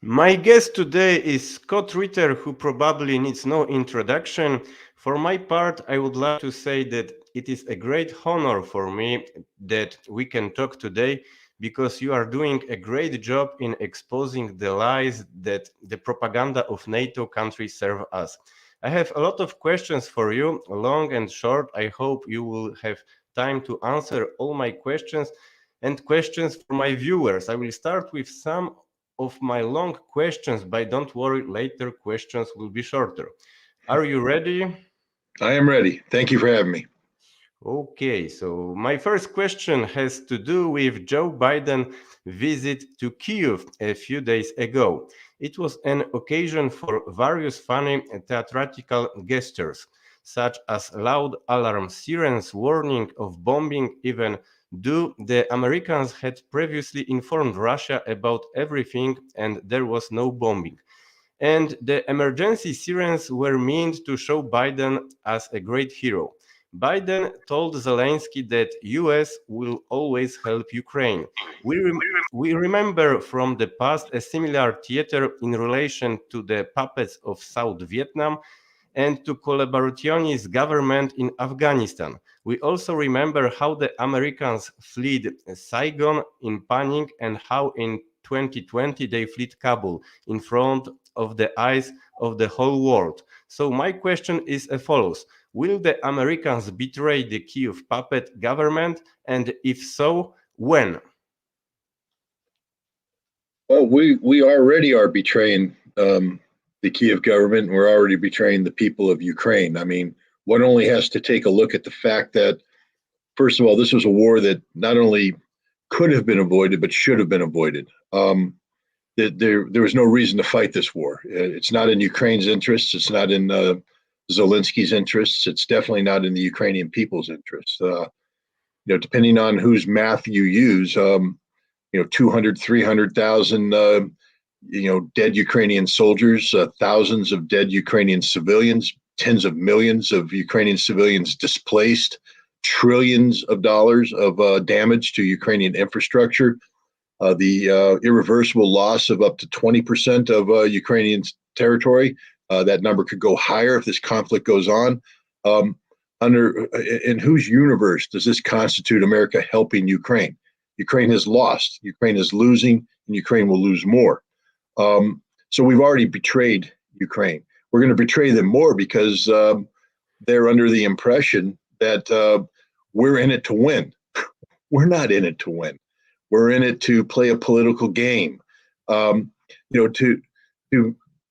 My guest today is Scott Ritter, who probably needs no introduction. For my part, I would like to say that it is a great honor for me that we can talk today because you are doing a great job in exposing the lies that the propaganda of NATO countries serve us. I have a lot of questions for you, long and short. I hope you will have time to answer all my questions and questions for my viewers. I will start with some of my long questions, but don't worry, later questions will be shorter. Are you ready? I am ready. Thank you for having me. Okay, so my first question has to do with Joe Biden's visit to Kyiv a few days ago. It was an occasion for various funny theatrical gestures, such as loud alarm sirens warning of bombing, even though the Americans had previously informed Russia about everything and there was no bombing. And the emergency sirens were meant to show Biden as a great hero. Biden told Zelensky that US will always help Ukraine. We remember from the past a similar theater in relation to the puppets of South Vietnam and to collaborationist government in Afghanistan. We also remember how the Americans fled Saigon in panic and how in 2020 they fled Kabul in front of the eyes of the whole world. So my question is as follows. Will the Americans betray the Kyiv puppet government? And if so, when? Well, we already are betraying the Kiev government. And we're already betraying the people of Ukraine. I mean, one only has to take a look at the fact that, first of all, this was a war that not only could have been avoided, but should have been avoided. There was no reason to fight this war. It's not in Ukraine's interests. It's not in Zelensky's interests. It's definitely not in the Ukrainian people's interests. Depending on whose math you use, 200, 300,000, dead Ukrainian soldiers, thousands of dead Ukrainian civilians, tens of millions of Ukrainian civilians displaced, trillions of dollars of damage to Ukrainian infrastructure, the irreversible loss of up to 20% of Ukrainian territory. That number could go higher if this conflict goes on. In whose universe does this constitute America helping Ukraine? Ukraine has lost, Ukraine is losing, and Ukraine will lose more. So we've already betrayed Ukraine. We're going to betray them more because they're under the impression that we're in it to win. We're not in it to win. We're in it to play a political game. To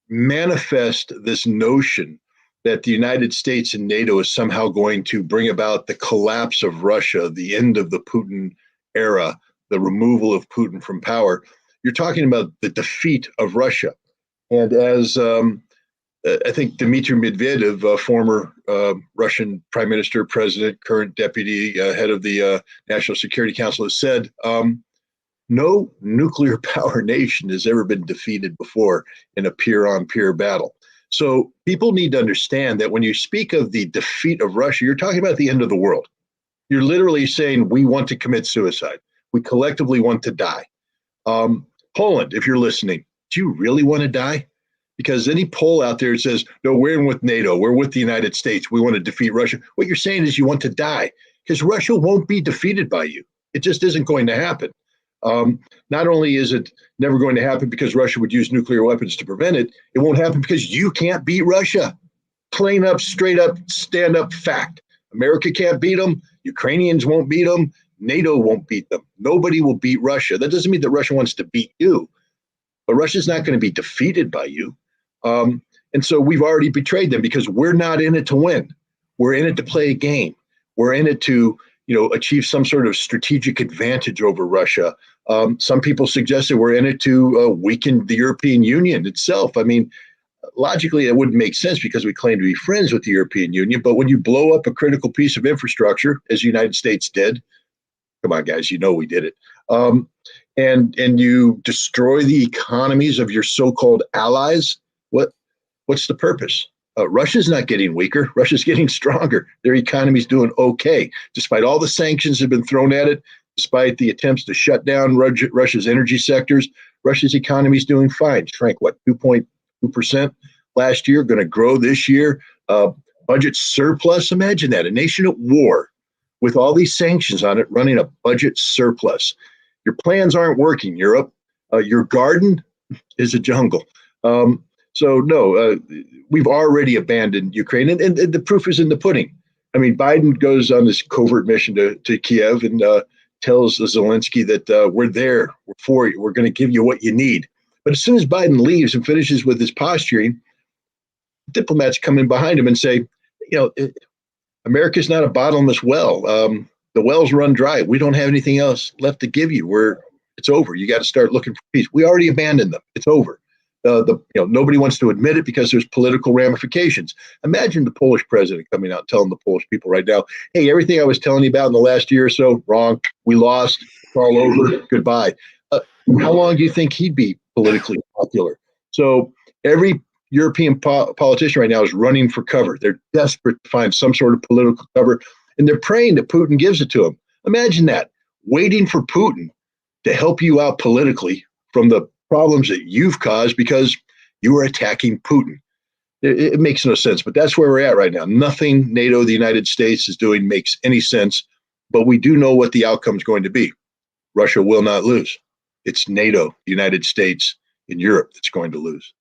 manifest this notion that the United States and NATO is somehow going to bring about the collapse of Russia, the end of the Putin era, the removal of Putin from power. You're talking about the defeat of Russia. And as I think Dmitry Medvedev, former Russian prime minister, president, current deputy head of the National Security Council, has said, no nuclear power nation has ever been defeated before in a peer-on-peer battle. So people need to understand that when you speak of the defeat of Russia, you're talking about the end of the world. You're literally saying we want to commit suicide. We collectively want to die. Poland, if you're listening, do you really want to die? Because any poll out there says, no, we're in with NATO. We're with the United States. We want to defeat Russia. What you're saying is you want to die because Russia won't be defeated by you. It just isn't going to happen. Not only is it never going to happen because Russia would use nuclear weapons to prevent it, it won't happen because you can't beat Russia. Plain up, straight up, stand up fact. America can't beat them. Ukrainians won't beat them. NATO won't beat them. Nobody will beat Russia. That doesn't mean that Russia wants to beat you, but Russia's not going to be defeated by you. And so we've already betrayed them because we're not in it to win. We're in it to play a game. We're in it to, achieve some sort of strategic advantage over Russia. Some people suggest that we're in it to weaken the European Union itself. I mean, logically, that wouldn't make sense because we claim to be friends with the European Union. But when you blow up a critical piece of infrastructure, as the United States did, come on, guys, we did it. And you destroy the economies of your so-called allies. What's the purpose? Russia's not getting weaker. Russia's getting stronger. Their economy's doing okay. Despite all the sanctions that have been thrown at it, Despite the attempts to shut down Russia's energy sectors, Russia's economy is doing fine. Shrank, what, 2.2% last year, going to grow this year. Budget surplus, imagine that. A nation at war with all these sanctions on it, running a budget surplus. Your plans aren't working, Europe. Your garden is a jungle. We've already abandoned Ukraine, and the proof is in the pudding. I mean, Biden goes on this covert mission to Kiev and tells Zelensky that we're there, we're for you, we're going to give you what you need. But as soon as Biden leaves and finishes with his posturing, diplomats come in behind him and say, America's not a bottomless well. The wells run dry. We don't have anything else left to give you. It's over. You got to start looking for peace. We already abandoned them. It's over. Nobody wants to admit it because there's political ramifications. Imagine the Polish president coming out and telling the Polish people right now, hey, everything I was telling you about in the last year or so, wrong. We lost. It's all over. Goodbye. How long do you think he'd be politically popular? So every European politician right now is running for cover. They're desperate to find some sort of political cover, and they're praying that Putin gives it to them. Imagine that, waiting for Putin to help you out politically from the problems that you've caused because you were attacking Putin. It makes no sense, but that's where we're at right now. Nothing NATO, the United States, is doing makes any sense, but we do know what the outcome is going to be. Russia will not lose. It's NATO, the United States, and Europe that's going to lose.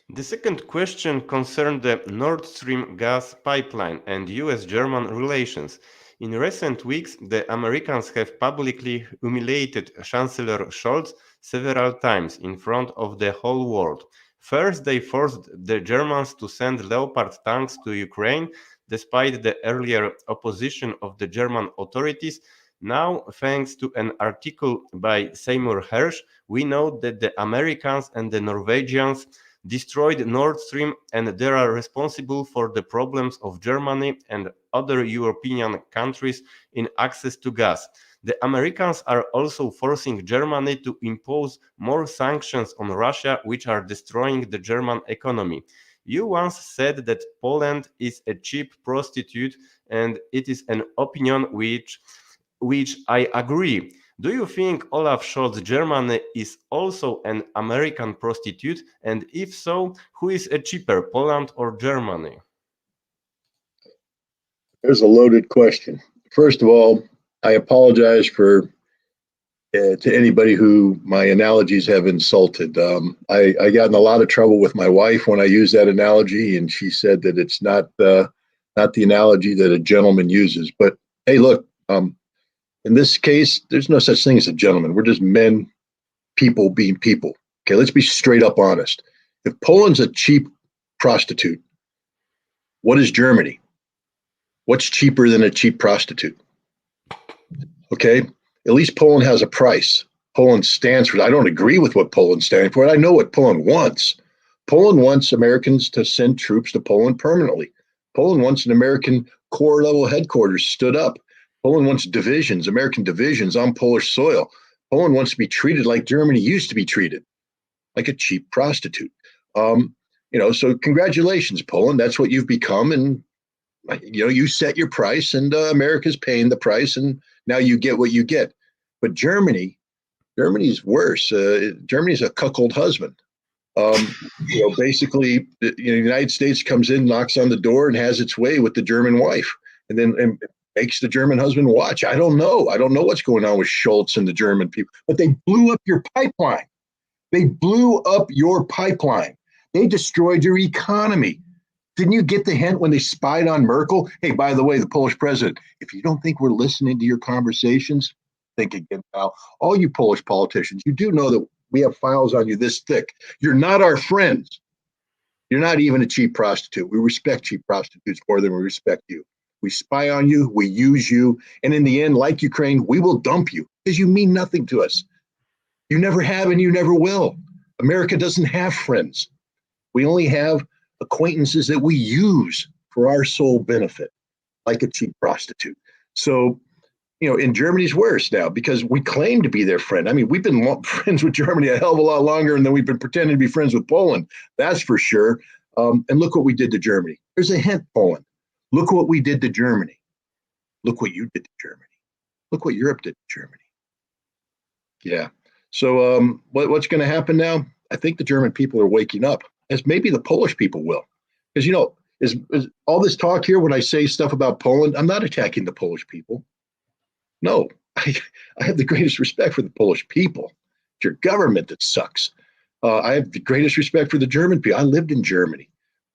The second question concerned the Nord Stream gas pipeline and US-German relations. In recent weeks, the Americans have publicly humiliated Chancellor Scholz several times in front of the whole world. First, they forced the Germans to send Leopard tanks to Ukraine, despite the earlier opposition of the German authorities. Now, thanks to an article by Seymour Hersh, we know that the Americans and the Norwegians destroyed Nord Stream and they are responsible for the problems of Germany and other European countries in access to gas. The Americans are also forcing Germany to impose more sanctions on Russia, which are destroying the German economy. You once said that Poland is a cheap prostitute, and it is an opinion which I agree. Do you think Olaf Scholz Germany is also an American prostitute? And if so, who is a cheaper, Poland or Germany? There's a loaded question. First of all, I apologize to anybody who my analogies have insulted. I got in a lot of trouble with my wife when I used that analogy, and she said that it's not the analogy that a gentleman uses. But hey, look, in this case, there's no such thing as a gentleman. We're just men, people being people. Okay, let's be straight up honest. If Poland's a cheap prostitute, what is Germany? What's cheaper than a cheap prostitute? Okay, at least Poland has a price. Poland stands for, I don't agree with what Poland stands for. I know what Poland wants. Poland wants Americans to send troops to Poland permanently. Poland wants an American corps level headquarters stood up. Poland wants divisions, American divisions on Polish soil. Poland wants to be treated like Germany used to be treated, like a cheap prostitute. So congratulations, Poland. That's what you've become. And, you set your price and America's paying the price. And now you get what you get. But Germany's worse. Germany's a cuckold husband. Basically, the United States comes in, knocks on the door, and has its way with the German wife, and then makes the German husband watch. I don't know what's going on with Scholz and the German people, but they blew up your pipeline. They blew up your pipeline. They destroyed your economy. Didn't you get the hint when they spied on Merkel? Hey, by the way, the Polish president, if you don't think we're listening to your conversations, think again, pal. All you Polish politicians, you do know that we have files on you this thick. You're not our friends. You're not even a cheap prostitute. We respect cheap prostitutes more than we respect you. We spy on you, we use you, and in the end, like Ukraine, we will dump you because you mean nothing to us. You never have and you never will. America doesn't have friends. We only have acquaintances that we use for our sole benefit, like a cheap prostitute. So, in Germany's worse now because we claim to be their friend. I mean, we've been friends with Germany a hell of a lot longer than we've been pretending to be friends with Poland. That's for sure. And look what we did to Germany. There's a hint, Poland. Look what we did to Germany. Look what you did to Germany. Look what Europe did to Germany. Yeah. So what's going to happen now? I think the German people are waking up, as maybe the Polish people will. Because, is all this talk here, when I say stuff about Poland, I'm not attacking the Polish people. No, I have the greatest respect for the Polish people. It's your government that sucks. I have the greatest respect for the German people. I lived in Germany.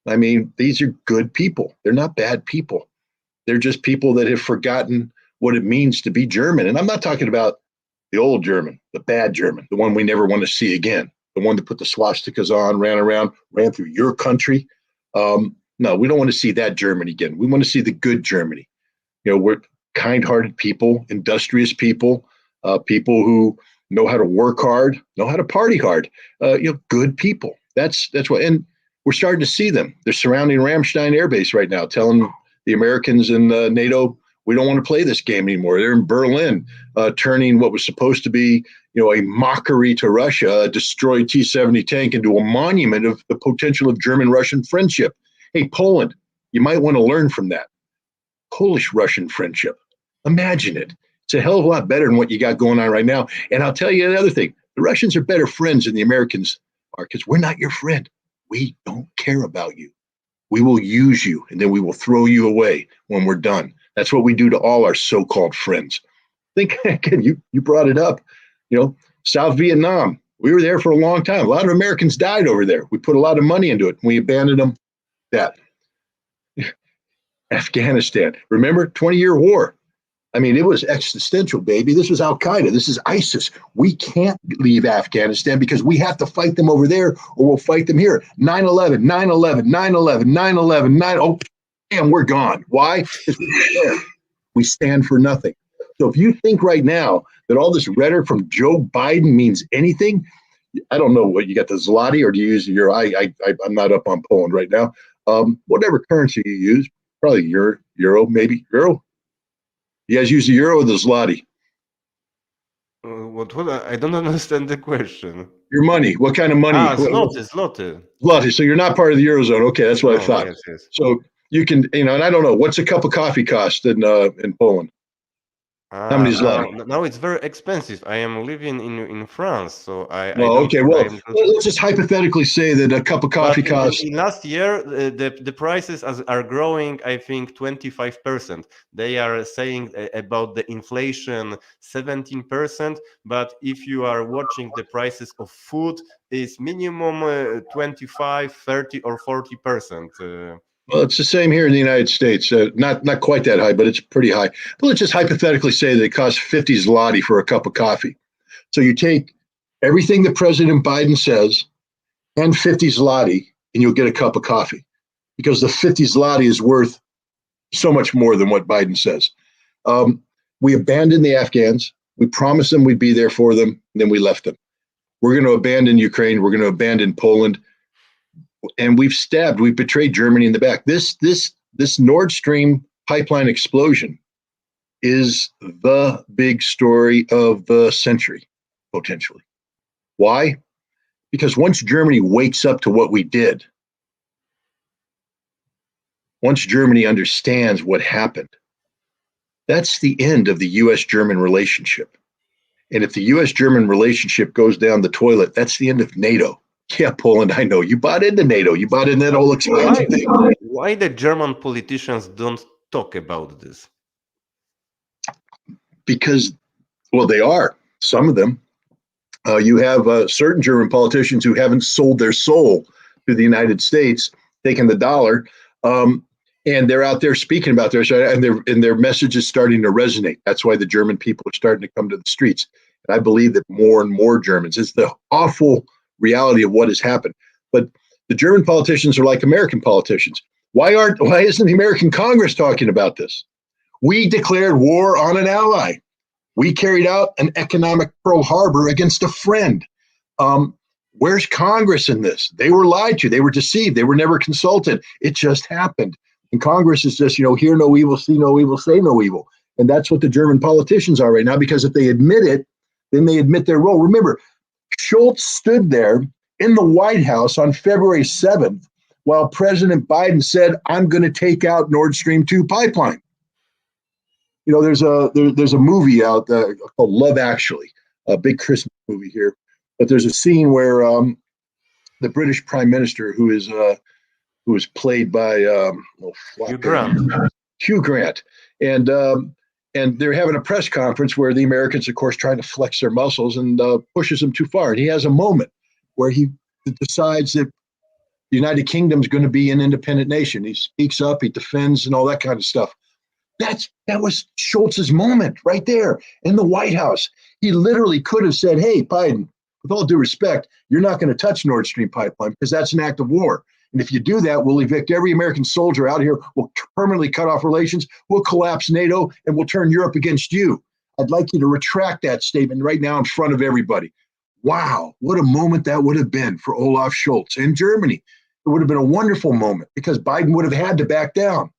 I mean, these are good people. They're not bad people. They're just people that have forgotten what it means to be German. And I'm not talking about the old German, the bad German, the one we never want to see again, the one that put the swastikas on, ran around, ran through your country. No, we don't want to see that Germany again. We want to see the good Germany. We're kind-hearted people, industrious people, people who know how to work hard, know how to party hard. Good people. That's what. And we're starting to see them. They're surrounding Ramstein Air Base right now, telling the Americans and NATO, we don't want to play this game anymore. They're in Berlin, turning what was supposed to be, a mockery to Russia, a destroyed T-70 tank, into a monument of the potential of German-Russian friendship. Hey, Poland, you might want to learn from that. Polish-Russian friendship. Imagine it. It's a hell of a lot better than what you got going on right now. And I'll tell you another thing. The Russians are better friends than the Americans are, because we're not your friend. We don't care about you. We will use you, and then we will throw you away when we're done. That's what we do to all our so-called friends. Think again, you brought it up. South Vietnam, we were there for a long time. A lot of Americans died over there. We put a lot of money into it. We abandoned them. That. Afghanistan, remember, 20-year war. I mean, it was existential, baby. This was Al-Qaeda. This is ISIS. We can't leave Afghanistan because we have to fight them over there, or we'll fight them here. 9/11, 9/11, 9/11, 9/11, 9. Oh, damn, we're gone. Why? Because we stand for nothing. So if you think right now that all this rhetoric from Joe Biden means anything, I don't know what you got, the zloty, or do you use the euro? I'm not up on Poland right now. Whatever currency you use, probably euro, maybe euro. You guys use the euro or the zloty? What? I don't understand the question. Your money. What kind of money? Zloty. Zloty. So you're not part of the Eurozone. Okay, that's what I thought. Yes. So you can, and I don't know, what's a cup of coffee cost in Poland? How many zloty? Now it's very expensive. I am living in France, so I Well, don't. okay. Well, let's just hypothetically say that a cup of coffee costs. In last year, the prices are growing, I think, 25%. They are saying about the inflation 17%, but if you are watching the prices of food, is minimum 25, 30, or 40%. Well, it's the same here in the United States. Not quite that high, but it's pretty high. But let's just hypothetically say that it costs 50 zloty for a cup of coffee. So you take everything that President Biden says and 50 zloty, and you'll get a cup of coffee, because the 50 zloty is worth so much more than what Biden says. We abandoned the Afghans. We promised them we'd be there for them, and then we left them. We're going to abandon Ukraine. We're going to abandon Poland. And we've betrayed Germany in the back. This Nord Stream pipeline explosion is the big story of the century, potentially. Why? Because once Germany wakes up to what we did, once Germany understands what happened, that's the end of the U.S.-German relationship. And if the U.S.-German relationship goes down the toilet, that's the end of NATO. Yeah, Poland, I know. You bought into NATO. You bought into that whole expansion thing. Why the German politicians don't talk about this? Because, well, they are. Some of them. You have certain German politicians who haven't sold their soul to the United States, taking the dollar, and they're out there speaking about this, and their message is starting to resonate. That's why the German people are starting to come to the streets. And I believe that more and more Germans, it's the awful reality of what has happened. But the German politicians are like American politicians. Why isn't the American Congress talking about this? We declared war on an ally. We carried out an economic Pearl Harbor against a friend. Where's Congress in this? They were lied to. They were deceived. They were never consulted. It just happened. And Congress is just, hear no evil, see no evil, say no evil. And that's what the German politicians are right now, because if they admit it, then they admit their role. Remember, Schultz stood there in the White House on February 7th while President Biden said, I'm going to take out Nord Stream 2 pipeline. You know, there's a movie out called Love Actually, a big Christmas movie here. But there's a scene where the British Prime Minister, who is played by Hugh Grant. Hugh Grant, and they're having a press conference where the Americans, of course, trying to flex their muscles and pushes them too far. And he has a moment where he decides that the United Kingdom is going to be an independent nation. He speaks up, he defends, and all that kind of stuff. That was Schultz's moment right there in the White House. He literally could have said, "Hey, Biden, with all due respect, you're not going to touch Nord Stream pipeline because that's an act of war. And if you do that, we'll evict every American soldier out here. We'll permanently cut off relations. We'll collapse NATO, and we'll turn Europe against you. I'd like you to retract that statement right now in front of everybody." Wow, what a moment that would have been for Olaf Scholz in Germany. It would have been a wonderful moment because Biden would have had to back down.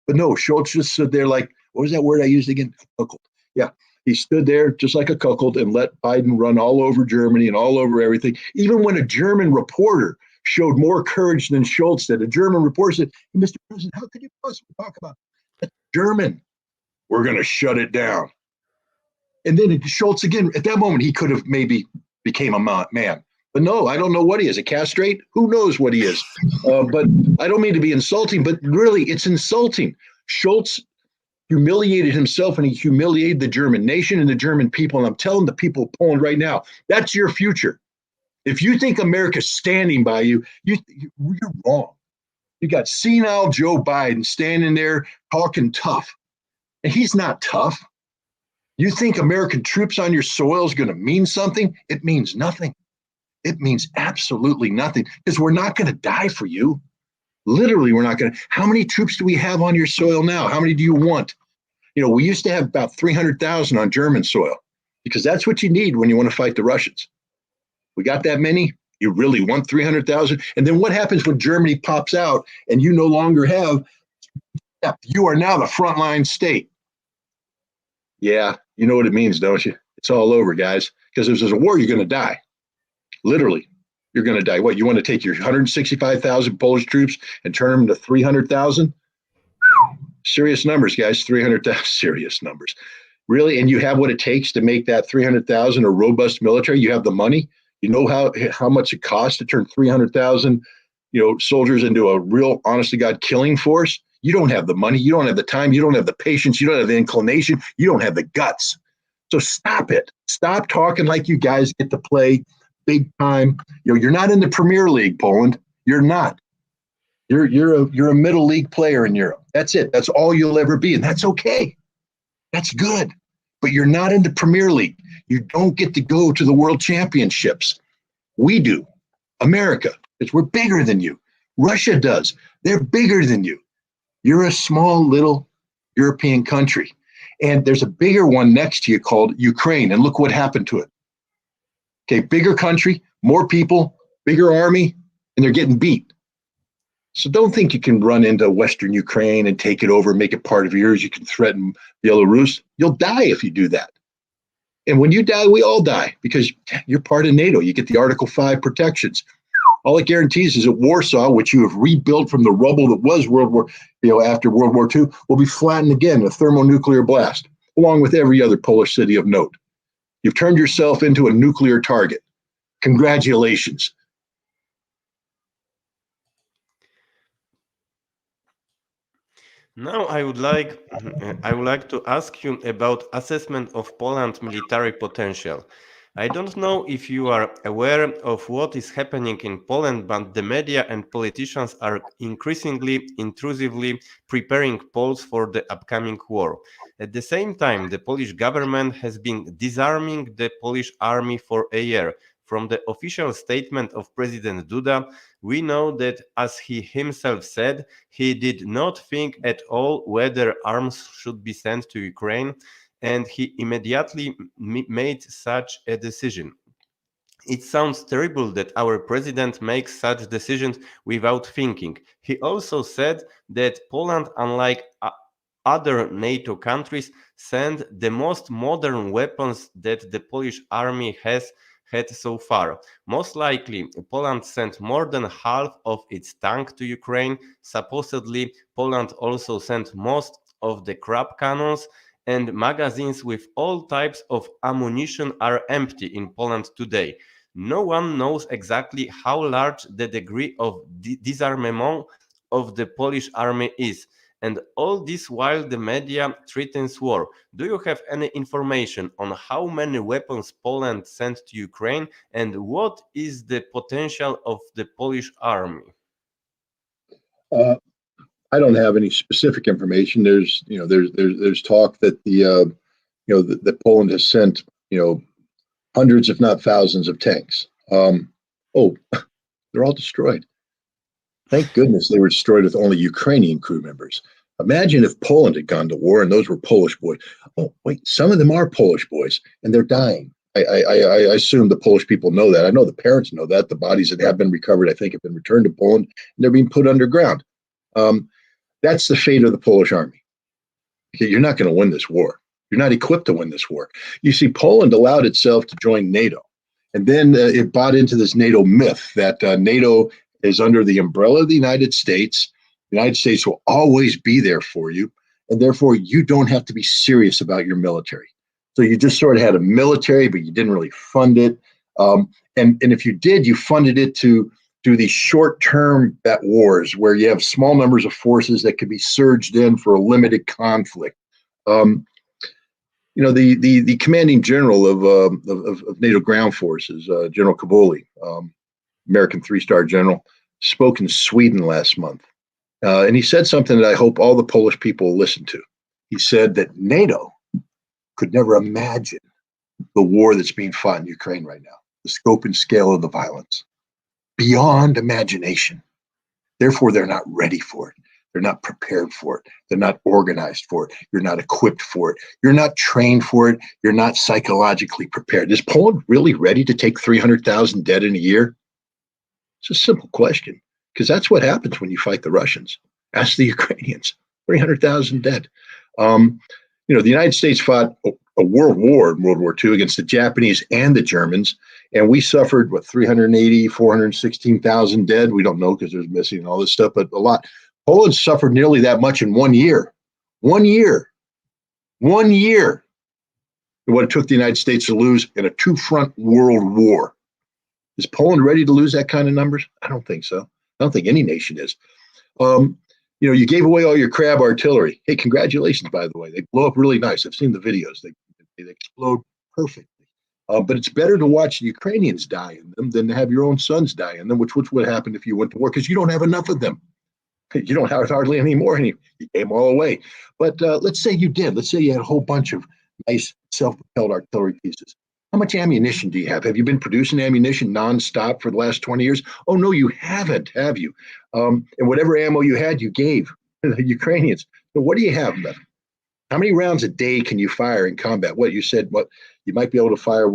But no, Scholz just stood there like, what was that word I used again? Cuckold. Yeah, he stood there just like a cuckold and let Biden run all over Germany and all over everything. Even when a German reporter showed more courage than Scholz did, a German reporter said, "Hey, Mr. President, how could you possibly talk about that? German? We're going to shut it down." And then Scholz, again, at that moment, he could have maybe became a man. But no, I don't know what he is. A castrate? Who knows what he is? But I don't mean to be insulting, but really, it's insulting. Scholz humiliated himself and he humiliated the German nation and the German people. And I'm telling the people of Poland right now, that's your future. If you think America's standing by you, you're wrong. You got senile Joe Biden standing there talking tough. And he's not tough. You think American troops on your soil is going to mean something? It means nothing. It means absolutely nothing because we're not going to die for you. Literally, we're not going to. How many troops do we have on your soil now? How many do you want? You know, we used to have about 300,000 on German soil because that's what you need when you want to fight the Russians. We got that many? You really want 300,000? And then what happens when Germany pops out and you no longer have, you are now the frontline state. Yeah, you know what it means, don't you? It's all over, guys. Because if there's a war, you're going to die. Literally, you're going to die. What, you want to take your 165,000 Polish troops and turn them to 300,000? Serious numbers, guys. 300,000, serious numbers. Really? And you have what it takes to make that 300,000 a robust military? You have the money? You know how much it costs to turn 300,000, soldiers into a real, honest to God, killing force? You don't have the money. You don't have the time. You don't have the patience. You don't have the inclination. You don't have the guts. So stop it. Stop talking like you guys get to play big time. You're not in the Premier League, Poland. You're not. You're a middle league player in Europe. That's it. That's all you'll ever be, and that's okay. That's good. But you're not in the Premier League. You don't get to go to the World Championships. We do. America, because we're bigger than you. Russia does. They're bigger than you. You're a small little European country. And there's a bigger one next to you called Ukraine. And look what happened to it. Okay, bigger country, more people, bigger army, and they're getting beat. So don't think you can run into Western Ukraine and take it over, make it part of yours. You can threaten Belarus. You'll die if you do that. And when you die, we all die because you're part of NATO. You get the Article 5 protections. All it guarantees is that Warsaw, which you have rebuilt from the rubble that was after World War II, will be flattened again in a thermonuclear blast, along with every other Polish city of note. You've turned yourself into a nuclear target. Congratulations. Now I would like to ask you about assessment of Poland's military potential. I don't know if you are aware of what is happening in Poland, but the media and politicians are increasingly intrusively preparing Poles for the upcoming war. At the same time, the Polish government has been disarming the Polish army for a year. From the official statement of President Duda, we know that, as he himself said, he did not think at all whether arms should be sent to Ukraine, and he immediately made such a decision. It sounds terrible that our president makes such decisions without thinking. He also said that Poland, unlike other NATO countries, sent the most modern weapons that the Polish army has had so far. Most likely, Poland sent more than half of its tanks to Ukraine. Supposedly, Poland also sent most of the crab cannons, and magazines with all types of ammunition are empty in Poland today. No one knows exactly how large the degree of disarmament of the Polish army is, and all this while the media threatens war. Do you have any information on how many weapons Poland sent to Ukraine, and what is the potential of the Polish army? Uh, I don't have any specific information. There's talk that that Poland has sent hundreds, if not thousands, of tanks. Oh, they're all destroyed. Thank goodness they were destroyed with only Ukrainian crew members. Imagine if Poland had gone to war and those were Polish boys. Oh, wait, some of them are Polish boys and they're dying. I assume the Polish people know that. I know the parents know that. The bodies that have been recovered, I think, have been returned to Poland and they're being put underground. That's the fate of the Polish army. You're not going to win this war. You're not equipped to win this war. You see, Poland allowed itself to join NATO. And then it bought into this NATO myth that NATO is under the umbrella of the United States. The United States will always be there for you. And therefore, you don't have to be serious about your military. So you just sort of had a military, but you didn't really fund it. And if you did, you funded it to do these short-term bet wars where you have small numbers of forces that could be surged in for a limited conflict. The commanding general of NATO ground forces, General Kabuli, American three-star general, spoke in Sweden last month. And he said something that I hope all the Polish people listen to. He said that NATO could never imagine the war that's being fought in Ukraine right now, the scope and scale of the violence, beyond imagination. Therefore, they're not ready for it. They're not prepared for it. They're not organized for it. You're not equipped for it. You're not trained for it. You're not psychologically prepared. Is Poland really ready to take 300,000 dead in a year? It's a simple question, because that's what happens when you fight the Russians. Ask the Ukrainians. 300,000 dead. The United States fought a world war in World War II against the Japanese and the Germans, and we suffered, 380, 416,000 dead. We don't know because there's missing and all this stuff, but a lot. Poland suffered nearly that much in 1 year. 1 year. 1 year. What it took the United States to lose in a two-front world war. Is Poland ready to lose that kind of numbers? I don't think so. I don't think any nation is. You gave away all your crab artillery. Hey, congratulations, by the way. They blow up really nice. I've seen the videos. They explode perfectly. But it's better to watch the Ukrainians die in them than to have your own sons die in them, which would happen if you went to war, because you don't have enough of them. You don't have hardly any more. You gave them all away. But let's say you did. Let's say you had a whole bunch of nice self-propelled artillery pieces. How much ammunition do you have? Have you been producing ammunition nonstop for the last 20 years? Oh, no, you haven't, have you? And whatever ammo you had, you gave the Ukrainians. So what do you have left? How many rounds a day can you fire in combat? What you said, you might be able to fire,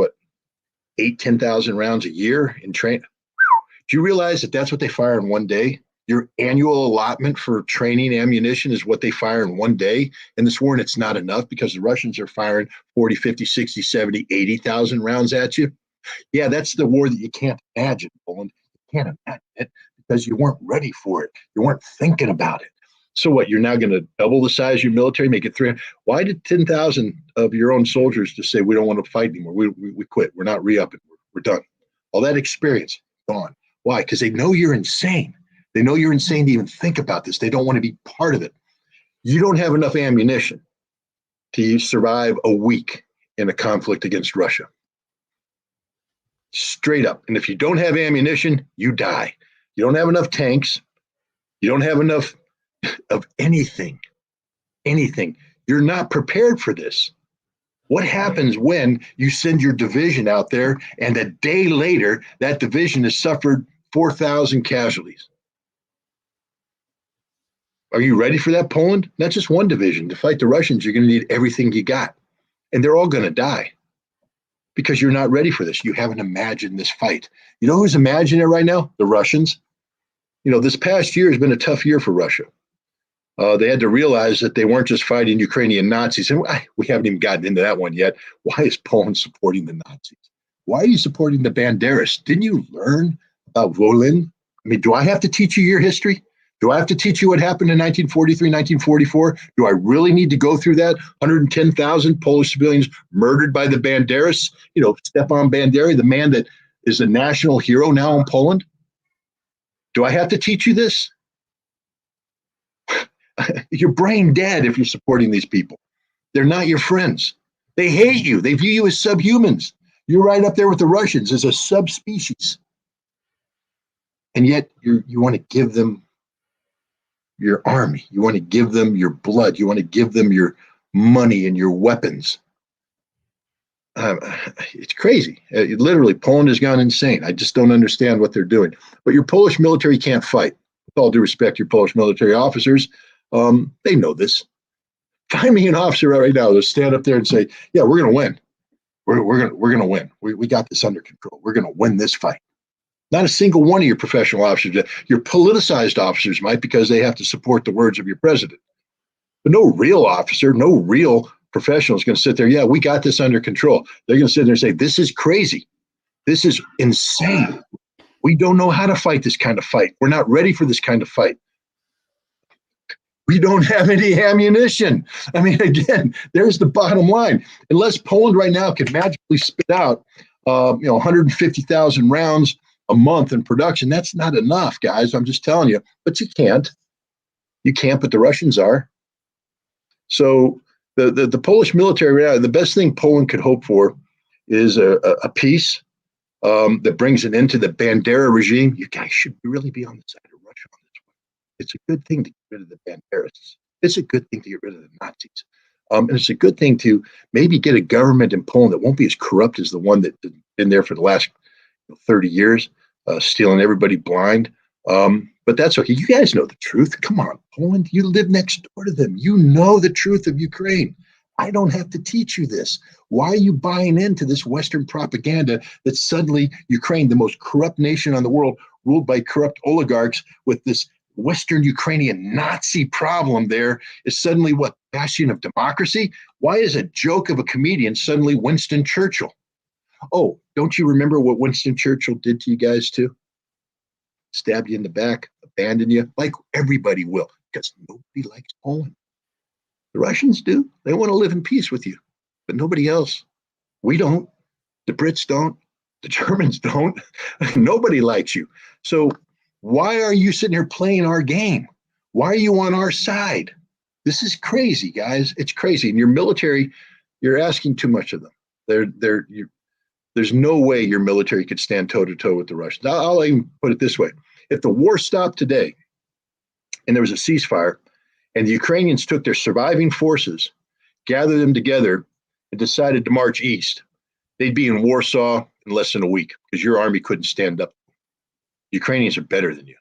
10,000 rounds a year in train? Do you realize that that's what they fire in 1 day? Your annual allotment for training ammunition is what they fire in 1 day in this war, and it's not enough because the Russians are firing 40, 50, 60, 70, 80,000 rounds at you. Yeah, that's the war that you can't imagine, Poland. You can't imagine it because you weren't ready for it. You weren't thinking about it. So what, you're now going to double the size of your military, make it 300? Why did 10,000 of your own soldiers just say, we don't want to fight anymore? We quit. We're not re-upping. We're done. All that experience, gone. Why? Because they know you're insane. They know you're insane to even think about this. They don't want to be part of it. You don't have enough ammunition to survive a week in a conflict against Russia. Straight up. And if you don't have ammunition, you die. You don't have enough tanks. You don't have enough of anything. You're not prepared for this. What happens when you send your division out there and a day later, that division has suffered 4,000 casualties? Are you ready for that, Poland? Not just one division. To fight the Russians, you're going to need everything you got. And they're all going to die because you're not ready for this. You haven't imagined this fight. You know who's imagining it right now? The Russians. This past year has been a tough year for Russia. They had to realize that they weren't just fighting Ukrainian Nazis. And we haven't even gotten into that one yet. Why is Poland supporting the Nazis? Why are you supporting the Banderas? Didn't you learn about Volin? I mean, do I have to teach you your history? Do I have to teach you what happened in 1943, 1944? Do I really need to go through that? 110,000 Polish civilians murdered by the Banderas, Stepan Bandera, the man that is a national hero now in Poland. Do I have to teach you this? You're brain dead if you're supporting these people. They're not your friends. They hate you. They view you as subhumans. You're right up there with the Russians as a subspecies. And yet you want to give them your army. You want to give them your blood. You want to give them your money and your weapons. It's crazy. Literally, Poland has gone insane. I just don't understand what they're doing. But your Polish military can't fight. With all due respect, your Polish military officers, they know this. Find me an officer right now to stand up there and say, "Yeah, we're going to win. We're going to win. We got this under control. We're going to win this fight." Not a single one of your professional officers. Your politicized officers might, because they have to support the words of your president. But no real officer, no real professional is going to sit there. Yeah, we got this under control. They're going to sit there and say, "This is crazy. This is insane. We don't know how to fight this kind of fight. We're not ready for this kind of fight. We don't have any ammunition." I mean, again, there's the bottom line. Unless Poland right now can magically spit out, 150,000 rounds a month in production, that's not enough, guys. I'm just telling you. But you can't. You can't, but the Russians are. So the Polish military right now, the best thing Poland could hope for is a peace that brings an end to the Bandera regime. You guys should really be on the side of Russia on this one. It's a good thing to get rid of the Banderas. It's a good thing to get rid of the Nazis. And it's a good thing to maybe get a government in Poland that won't be as corrupt as the one that's been there for the last 30 years, stealing everybody blind. But that's okay. You guys know the truth. Come on, Poland, you live next door to them. You know the truth of Ukraine. I don't have to teach you this. Why are you buying into this Western propaganda that suddenly Ukraine, the most corrupt nation on the world, ruled by corrupt oligarchs with this Western Ukrainian Nazi problem there, is suddenly what, bastion of democracy? Why is a joke of a comedian suddenly Winston Churchill? Oh, don't you remember what Winston Churchill did to you guys too? Stab you in the back, abandon you, like everybody will, because nobody likes Poland. The Russians do. They want to live in peace with you, but nobody else. We don't. The Brits don't. The Germans don't. Nobody likes you. So why are you sitting here playing our game? Why are you on our side? This is crazy, guys. It's crazy. And your military, you're asking too much of them. There's no way your military could stand toe-to-toe with the Russians. I'll even put it this way. If the war stopped today and there was a ceasefire and the Ukrainians took their surviving forces, gathered them together, and decided to march east, they'd be in Warsaw in less than a week because your army couldn't stand up. Ukrainians are better than you.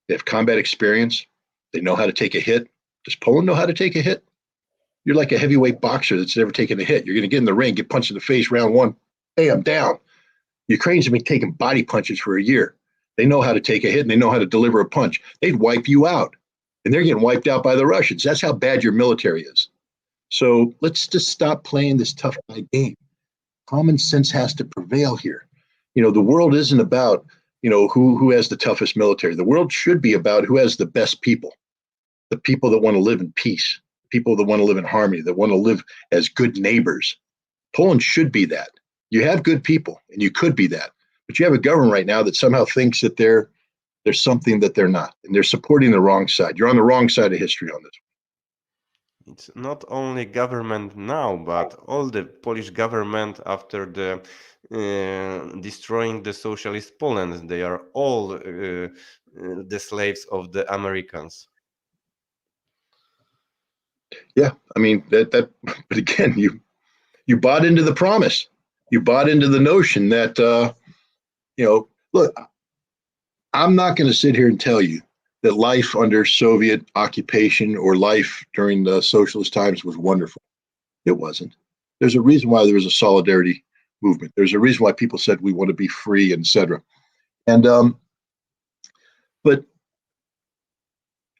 They have combat experience. They know how to take a hit. Does Poland know how to take a hit? You're like a heavyweight boxer that's never taken a hit. You're going to get in the ring, get punched in the face, round one. Hey, I'm down. Ukrainians have been taking body punches for a year. They know how to take a hit and they know how to deliver a punch. They'd wipe you out. And they're getting wiped out by the Russians. That's how bad your military is. So let's just stop playing this tough guy game. Common sense has to prevail here. The world isn't about, who has the toughest military. The world should be about who has the best people. The people that want to live in peace. People that want to live in harmony, that want to live as good neighbors. Poland should be that. You have good people, and you could be that. But you have a government right now that somehow thinks that they're something that they're not, and they're supporting the wrong side. You're on the wrong side of history on this. It's not only government now, but all the Polish government after the destroying the socialist Poland. They are all the slaves of the Americans. Yeah, I mean that. But again, you bought into the promise. You bought into the notion that look, I'm not going to sit here and tell you that life under Soviet occupation or life during the socialist times was wonderful. It wasn't. There's a reason why there was a solidarity movement. There's a reason why people said we want to be free, etc. And but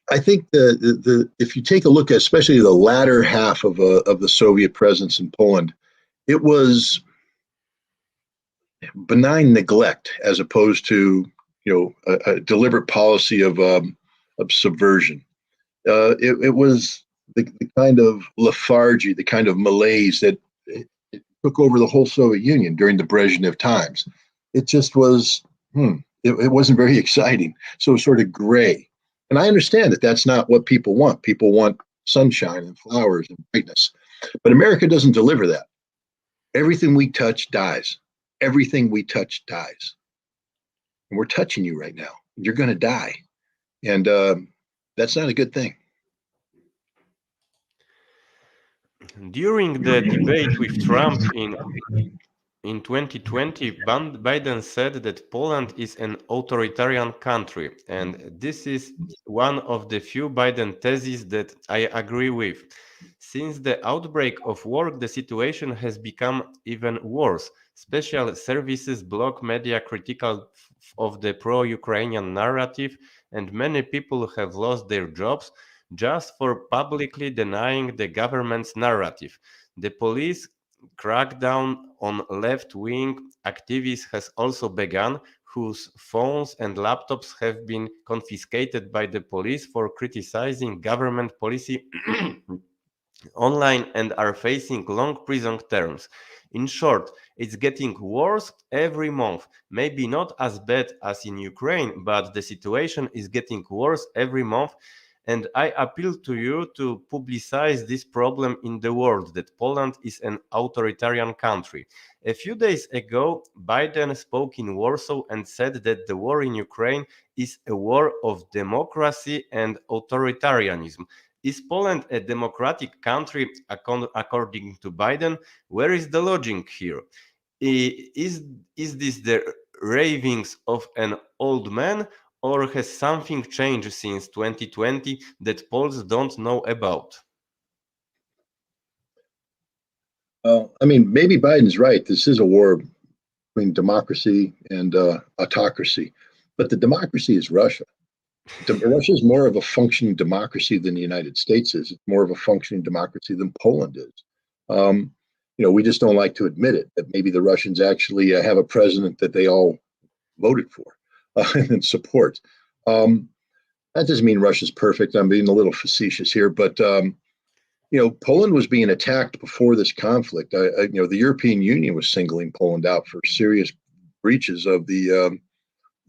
I think the if you take a look at especially the latter half of the Soviet presence in Poland, it was benign neglect as opposed to a deliberate policy of of subversion. It was the kind of lethargy, the kind of malaise that it took over the whole Soviet Union during the Brezhnev times. It just was, it wasn't very exciting. So it was sort of gray. And I understand that that's not what people want. People want sunshine and flowers and brightness. But America doesn't deliver that. Everything we touch dies. Everything we touch dies. And we're touching you right now. You're going to die. And that's not a good thing. During the debate with Trump in 2020, Biden said that Poland is an authoritarian country, and this is one of the few Biden theses that I agree with. Since the outbreak of war, the situation has become even worse. Special services block media critical of the pro-Ukrainian narrative, and many people have lost their jobs just for publicly denying the government's narrative. The police crackdown on left-wing activists has also begun, whose phones and laptops have been confiscated by the police for criticizing government policy online and are facing long prison terms. In short, it's getting worse every month. Maybe not as bad as in Ukraine, but the situation is getting worse every month. And I appeal to you to publicize this problem in the world, that Poland is an authoritarian country. A few days ago, Biden spoke in Warsaw and said that the war in Ukraine is a war of democracy and authoritarianism. Is Poland a democratic country according to Biden? Where is the logic here? Is this the ravings of an old man, or has something changed since 2020 that Poles don't know about? I mean, maybe Biden's right. This is a war between democracy and autocracy, but the democracy is Russia. Russia is more of a functioning democracy than the United States is. It's more of a functioning democracy than Poland is. We just don't like to admit it, that maybe the Russians actually have a president that they all voted for and support. That doesn't mean Russia's perfect. I'm being a little facetious here, but Poland was being attacked before this conflict. The European Union was singling Poland out for serious breaches of the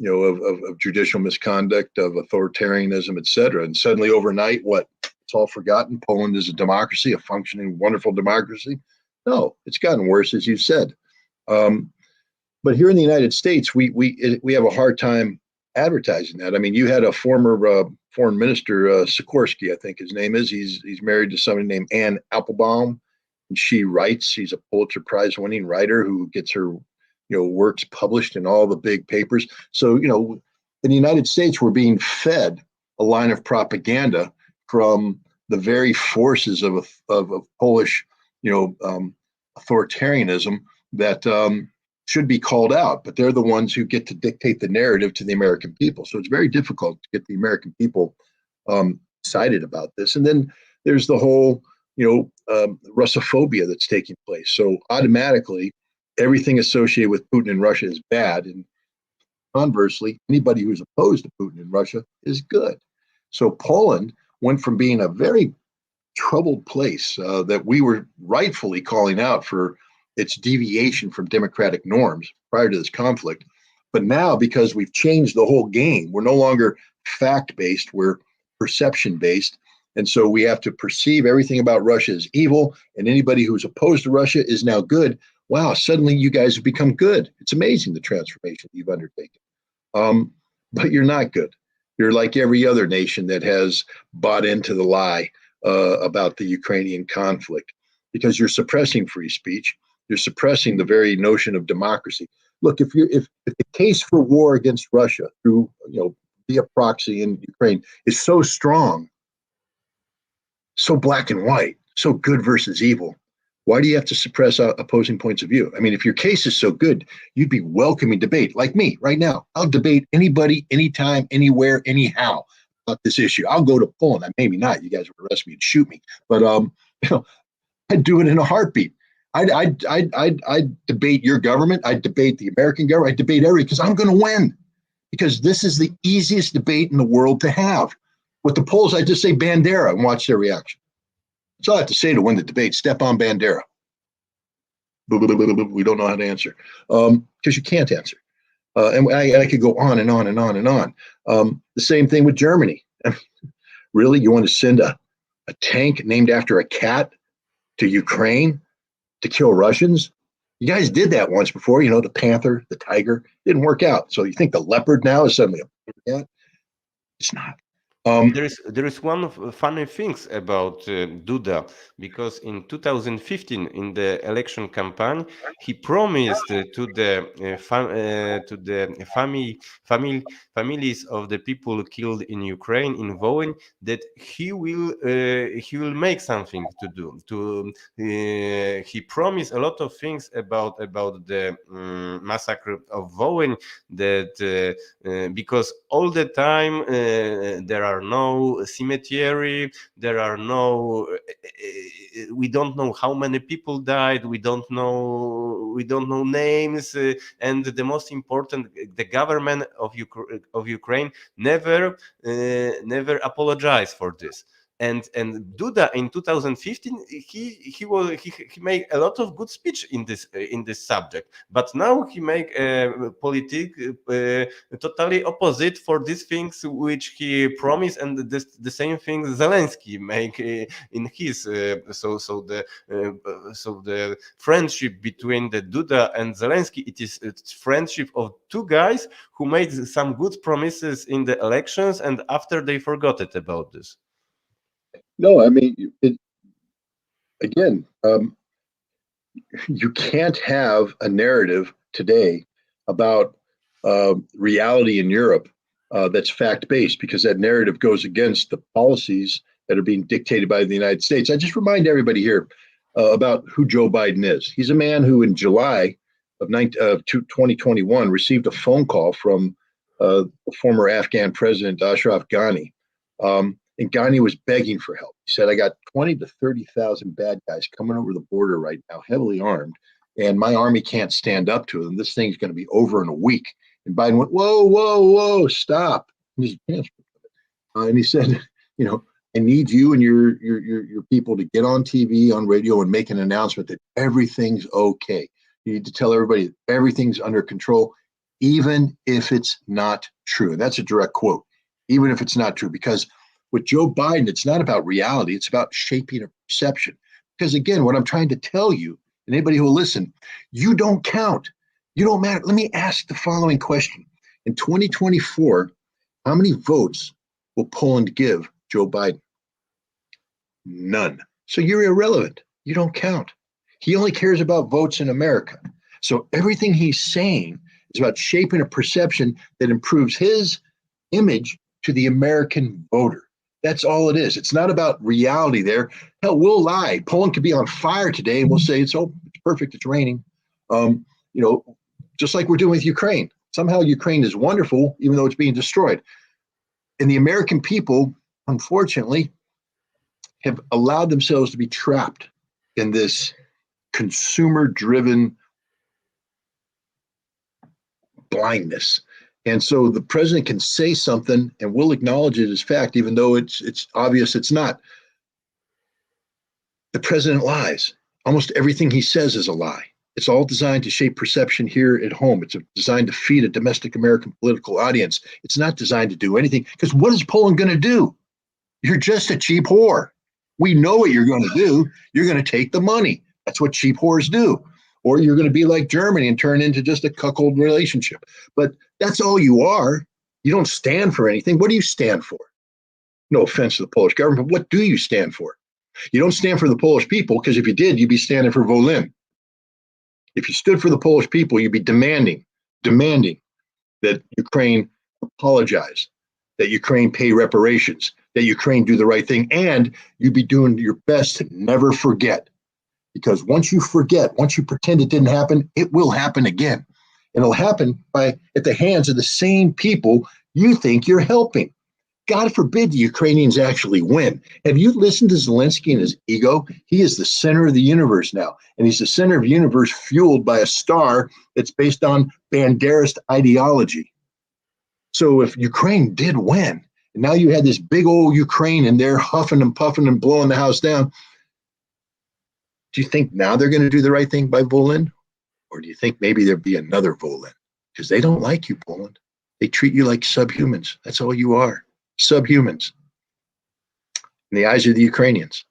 of judicial misconduct, of authoritarianism, et cetera. And suddenly overnight, it's all forgotten. Poland is a democracy, a functioning, wonderful democracy. No, it's gotten worse, as you said. But here in the United States, we have a hard time advertising that. I mean, you had a former foreign minister, Sikorsky, I think his name is. He's married to somebody named Anne Applebaum, and she writes. She's a Pulitzer Prize winning writer who gets her works published in all the big papers. So, in the United States, we're being fed a line of propaganda from the very forces of Polish, authoritarianism that should be called out, but they're the ones who get to dictate the narrative to the American people. So it's very difficult to get the American people excited about this. And then there's the whole, Russophobia that's taking place. So automatically, everything associated with Putin and Russia is bad. And conversely, anybody who's opposed to Putin and Russia is good. So Poland went from being a very troubled place that we were rightfully calling out for its deviation from democratic norms prior to this conflict. But now, because we've changed the whole game, we're no longer fact-based, we're perception-based. And so we have to perceive everything about Russia as evil, and anybody who's opposed to Russia is now good. Wow, suddenly you guys have become good. It's amazing the transformation you've undertaken. But you're not good. You're like every other nation that has bought into the lie about the Ukrainian conflict, because you're suppressing free speech. You're suppressing the very notion of democracy. Look, if the case for war against Russia through via proxy in Ukraine is so strong, so black and white, so good versus evil, why do you have to suppress opposing points of view? I mean, if your case is so good, you'd be welcoming debate. Like me right now, I'll debate anybody, anytime, anywhere, anyhow about this issue. I'll go to Poland. Maybe not. You guys would arrest me and shoot me, but I'd do it in a heartbeat. I'd debate your government. I'd debate the American government. I'd debate everything, because I'm going to win. Because this is the easiest debate in the world to have. With the Poles, I just say Bandera and watch their reaction. That's all I have to say to win the debate. Step on Bandera. We don't know how to answer because you can't answer. And I could go on and on and on and on. The same thing with Germany. Really, you want to send a tank named after a cat to Ukraine to kill Russians? You guys did that once before, the panther, the tiger. Didn't work out. So you think the leopard now is suddenly a cat? It's not. There is one funny things about Duda, because in 2015 in the election campaign he promised to the families of the people killed in Ukraine in Volyn that he will make something to do. He promised a lot of things about the massacre of Volyn, that because all the time there are no cemetery, there are no we don't know how many people died, we don't know names, and the most important, the government of Ukraine never apologized for this. And Duda in 2015 he made a lot of good speech in this subject, but now he make totally opposite for these things which he promised, and the same thing Zelensky make in his so the friendship between the Duda and Zelensky, it's friendship of two guys who made some good promises in the elections and after they forgot it about this. No, I mean, again, you can't have a narrative today about reality in Europe that's fact-based, because that narrative goes against the policies that are being dictated by the United States. I just remind everybody here about who Joe Biden is. He's a man who in July of 2021 received a phone call from the former Afghan president Ashraf Ghani. And Ghani was begging for help. He said, I got 20 to 30,000 bad guys coming over the border right now, heavily armed, and my army can't stand up to them. This thing's going to be over in a week. And Biden went, whoa, stop. And he said, I need you and your people to get on TV, on radio, and make an announcement that everything's okay. You need to tell everybody that everything's under control, even if it's not true. And that's a direct quote, even if it's not true, because with Joe Biden, it's not about reality. It's about shaping a perception. Because again, what I'm trying to tell you, and anybody who will listen, you don't count. You don't matter. Let me ask the following question. In 2024, how many votes will Poland give Joe Biden? None. So you're irrelevant. You don't count. He only cares about votes in America. So everything he's saying is about shaping a perception that improves his image to the American voter. That's all it is. It's not about reality there. Hell, we'll lie. Poland could be on fire today and we'll say it's perfect, it's raining. Just like we're doing with Ukraine. Somehow Ukraine is wonderful, even though it's being destroyed. And the American people, unfortunately, have allowed themselves to be trapped in this consumer-driven blindness. And so the president can say something and we'll acknowledge it as fact, even though it's obvious it's not. The president lies. Almost everything he says is a lie. It's all designed to shape perception here at home. It's designed to feed a domestic American political audience. It's not designed to do anything, because what is Poland going to do? You're just a cheap whore. We know what you're going to do. You're going to take the money. That's what cheap whores do. Or you're going to be like Germany and turn into just a cuckold relationship. But that's all you are. You don't stand for anything. What do you stand for? No offense to the Polish government, but what do you stand for? You don't stand for the Polish people, because if you did, you'd be standing for Volyn. If you stood for the Polish people, you'd be demanding that Ukraine apologize, that Ukraine pay reparations, that Ukraine do the right thing, and you'd be doing your best to never forget. Because once you forget, once you pretend it didn't happen, it will happen again. And it'll happen at the hands of the same people you think you're helping. God forbid the Ukrainians actually win. Have you listened to Zelensky and his ego? He is the center of the universe now. And he's the center of the universe fueled by a star that's based on Banderist ideology. So if Ukraine did win, And now you had this big old Ukraine and they're huffing and puffing and blowing the house down. Do you think now they're going to do the right thing by Volin? Or do you think maybe there'll be another Volin? Because they don't like you, Poland. They treat you like subhumans. That's all you are, subhumans in the eyes of the Ukrainians.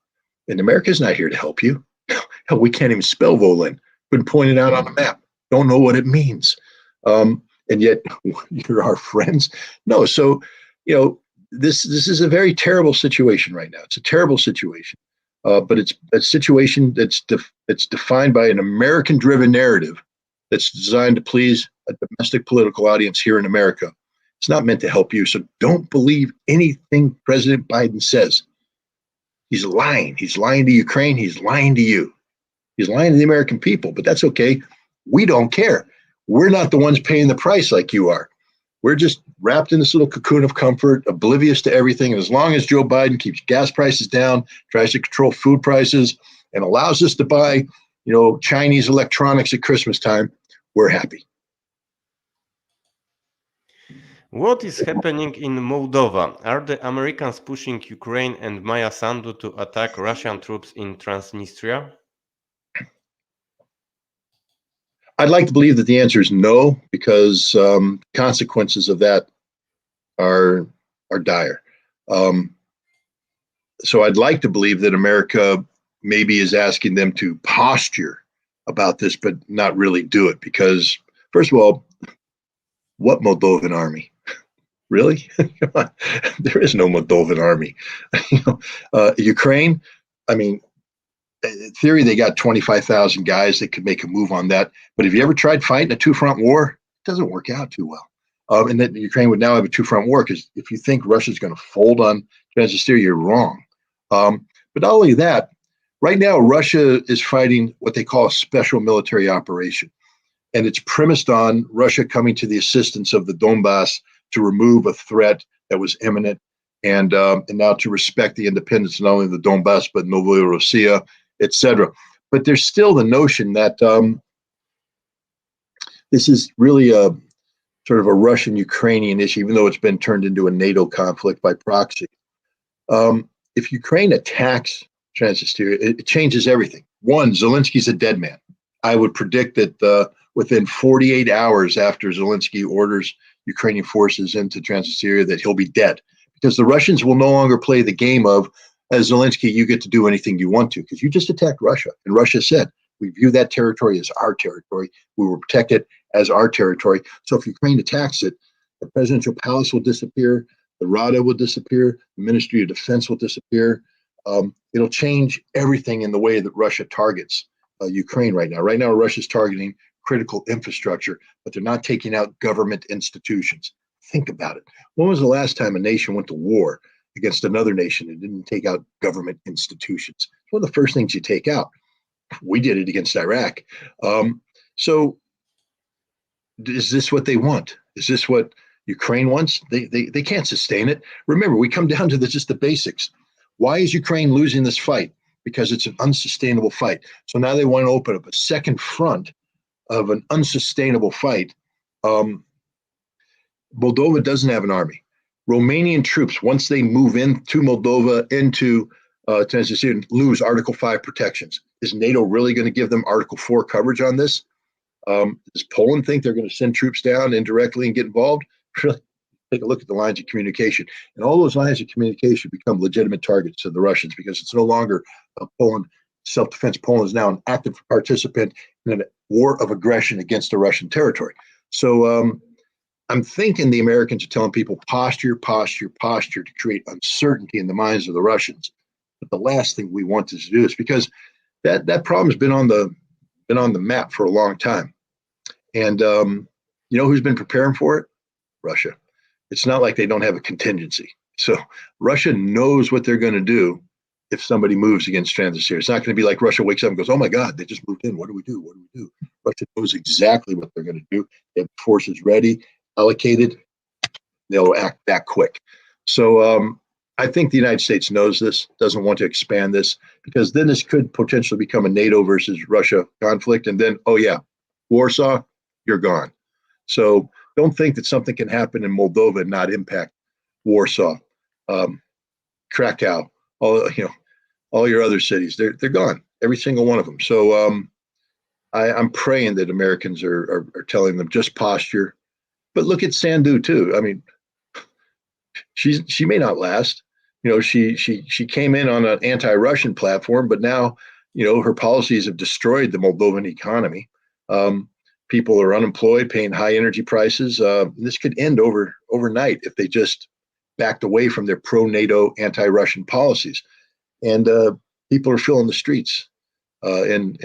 And America's not here to help you. Hell, we can't even spell Volin. Been pointed out on the map. Don't know what it means. And yet you're our friends. No, so, you know, this is a very terrible situation right now. It's a terrible situation. But it's a situation that's defined by an American-driven narrative that's designed to please a domestic political audience here in America. It's not meant to help you. So don't believe anything President Biden says. He's lying. He's lying to Ukraine. He's lying to you. He's lying to the American people, but that's okay. We don't care. We're not the ones paying the price like you are. We're just wrapped in this little cocoon of comfort, oblivious to everything. And as long as Joe Biden keeps gas prices down, tries to control food prices, and allows us to buy, you know, Chinese electronics at Christmas time, we're happy. What is happening in Moldova? Are the Americans pushing Ukraine and Maya Sandu to attack Russian troops in Transnistria? I'd like to believe that the answer is no, because consequences of that are dire. So I'd like to believe that America maybe is asking them to posture about this, but not really do it. Because, first of all, what Moldovan army? Really? Come on. There is no Moldovan army. Ukraine, I mean, in theory, they got 25,000 guys that could make a move on that. But have you ever tried fighting a two-front war? It doesn't work out too well. And that Ukraine would now have a two-front war, because if you think Russia's going to fold on Transnistria, you're wrong. But not only that, right now, Russia is fighting what they call a special military operation. And it's premised on Russia coming to the assistance of the Donbass to remove a threat that was imminent, and now to respect the independence not only of the Donbass, but Novorossiya, etc. But there's still the notion that this is really a sort of a Russian-Ukrainian issue, even though it's been turned into a NATO conflict by proxy. If Ukraine attacks Transnistria, it changes everything. One, Zelensky's a dead man. I would predict that within 48 hours after Zelensky orders Ukrainian forces into Transnistria, that he'll be dead, because the Russians will no longer play the game of, as Zelensky, you get to do anything you want to, because you just attacked Russia. And Russia said, we view that territory as our territory. We will protect it as our territory. So if Ukraine attacks it, the presidential palace will disappear, the Rada will disappear, the Ministry of Defense will disappear. It'll change everything in the way that Russia targets Ukraine right now. Right now, Russia's targeting critical infrastructure, but they're not taking out government institutions. Think about it. When was the last time a nation went to war against another nation and didn't take out government institutions? It's one of the first things you take out. We did it against Iraq. So is this what they want? Is this what Ukraine wants? They can't sustain it. Remember, we come down to just the basics. Why is Ukraine losing this fight? Because it's an unsustainable fight. So now they want to open up a second front of an unsustainable fight. Moldova doesn't have an army. Romanian troops, once they move into Moldova, into Transnistria, lose Article 5 protections. Is NATO really going to give them Article 4 coverage on this? Does Poland think they're going to send troops down indirectly and get involved? Really? Take a look at the lines of communication. And all those lines of communication become legitimate targets of the Russians, because it's no longer Poland, self-defense. Poland is now an active participant in a war of aggression against the Russian territory. So I'm thinking the Americans are telling people posture, posture, posture to create uncertainty in the minds of the Russians. But the last thing we want to do is, because that problem's been on the map for a long time. And you know who's been preparing for it? Russia. It's not like they don't have a contingency. So Russia knows what they're going to do if somebody moves against Transnistria. It's not going to be like Russia wakes up and goes, oh my God, they just moved in. What do we do? What do we do? Russia knows exactly what they're going to do. They have forces ready, allocated. They'll act that quick. So I think the United States knows this, doesn't want to expand this, because then this could potentially become a NATO versus Russia conflict. And then, oh yeah, Warsaw, you're gone. So don't think that something can happen in Moldova and not impact Warsaw. Krakow, all your other cities, they're gone, every single one of them. So I'm praying that Americans are telling them just posture. But look at Sandu too. I mean, she may not last. She came in on an anti-Russian platform, but now her policies have destroyed the Moldovan economy. People are unemployed, paying high energy prices. This could end overnight if they just backed away from their pro-NATO, anti-Russian policies. And people are filling the streets in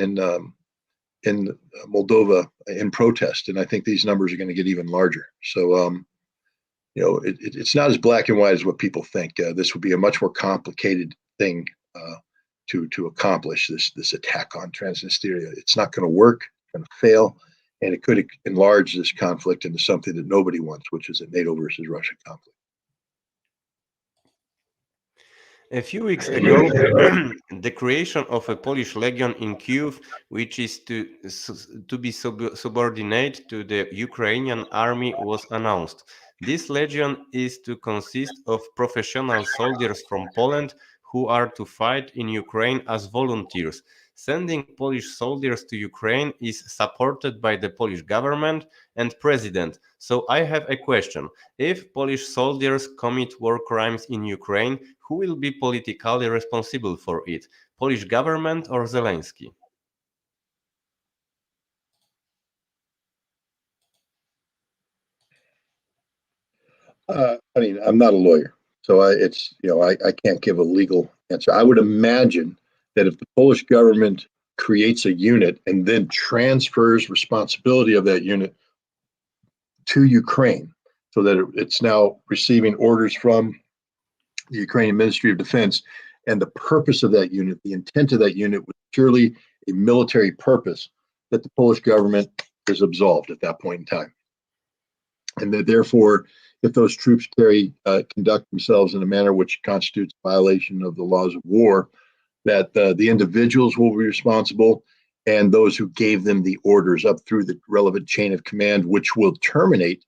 Moldova in protest, and I think these numbers are going to get even larger. So, it's not as black and white as what people think. This would be a much more complicated thing to accomplish this attack on Transnistria. It's not going to work. It's going to fail, and it could enlarge this conflict into something that nobody wants, which is a NATO versus Russia conflict. A few weeks ago, the creation of a Polish legion in Kyiv, which is to be subordinate to the Ukrainian army, was announced. This legion is to consist of professional soldiers from Poland who are to fight in Ukraine as volunteers. Sending Polish soldiers to Ukraine is supported by the Polish government and president. So I have a question. If Polish soldiers commit war crimes in Ukraine, who will be politically responsible for it? Polish government or Zelensky? I mean, I'm not a lawyer, so I can't give a legal answer. I would imagine that if the Polish government creates a unit and then transfers responsibility of that unit to Ukraine, so that it's now receiving orders from the Ukrainian Ministry of Defense, and the purpose of that unit, the intent of that unit was purely a military purpose, that the Polish government is absolved at that point in time. And that therefore, if those troops conduct themselves in a manner which constitutes violation of the laws of war, that the individuals will be responsible, and those who gave them the orders up through the relevant chain of command, which will terminate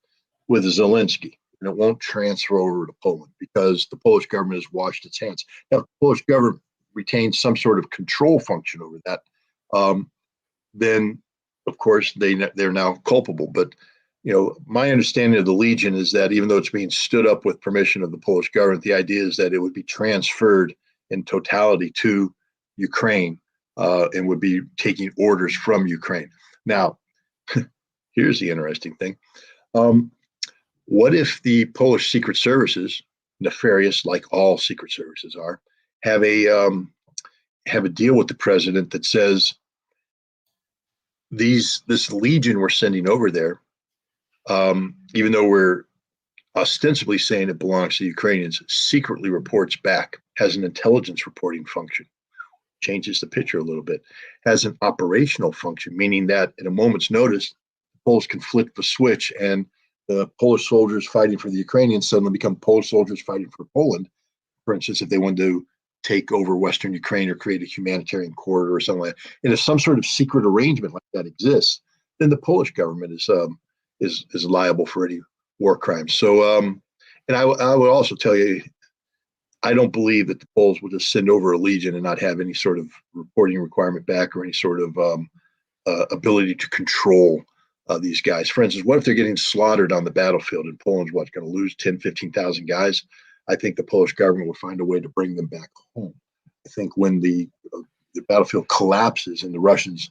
with Zelensky. And it won't transfer over to Poland because the Polish government has washed its hands. Now, if the Polish government retains some sort of control function over that, then, of course, they're now culpable. But my understanding of the Legion is that even though it's being stood up with permission of the Polish government, the idea is that it would be transferred in totality to Ukraine and would be taking orders from Ukraine. Now, here's the interesting thing. What if the Polish secret services, nefarious like all secret services are, have a deal with the president that says this Legion we're sending over there, even though we're ostensibly saying it belongs to the Ukrainians, secretly reports back, has an intelligence reporting function, changes the picture a little bit, has an operational function, meaning that at a moment's notice, the Poles can flip the switch and the Polish soldiers fighting for the Ukrainians suddenly become Polish soldiers fighting for Poland. For instance, if they wanted to take over Western Ukraine or create a humanitarian corridor or something like that, and if some sort of secret arrangement like that exists, then the Polish government is liable for any war crimes. So, and I would also tell you, I don't believe that the Poles will just send over a legion and not have any sort of reporting requirement back or any sort of ability to control these guys. For instance, what if they're getting slaughtered on the battlefield and Poland's going to lose 10, 15,000 guys? I think the Polish government will find a way to bring them back home. I think when the battlefield collapses and the Russians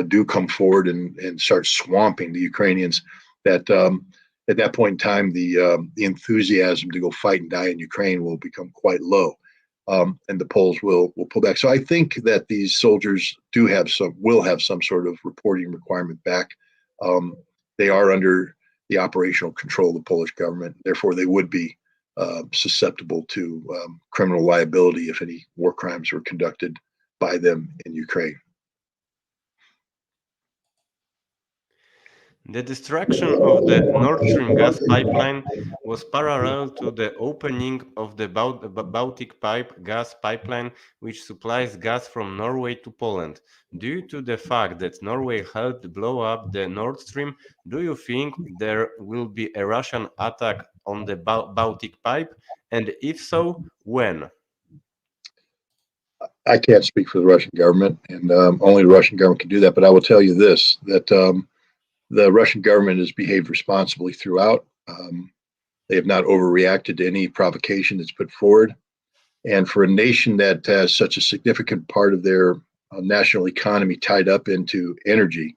do come forward and start swamping the Ukrainians, that at that point in time, the enthusiasm to go fight and die in Ukraine will become quite low, and the Poles will pull back. So I think that these soldiers will have some sort of reporting requirement back. They are under the operational control of the Polish government. Therefore, they would be susceptible to criminal liability if any war crimes were conducted by them in Ukraine. The destruction of the Nord Stream gas pipeline was parallel to the opening of the Baltic gas pipeline, which supplies gas from Norway to Poland. Due to the fact that Norway helped blow up the Nord Stream, do you think there will be a Russian attack on the Baltic pipe? And if so, when? I can't speak for the Russian government, and only the Russian government can do that. But I will tell you this: that the Russian government has behaved responsibly throughout. They have not overreacted to any provocation that's put forward. And for a nation that has such a significant part of their national economy tied up into energy,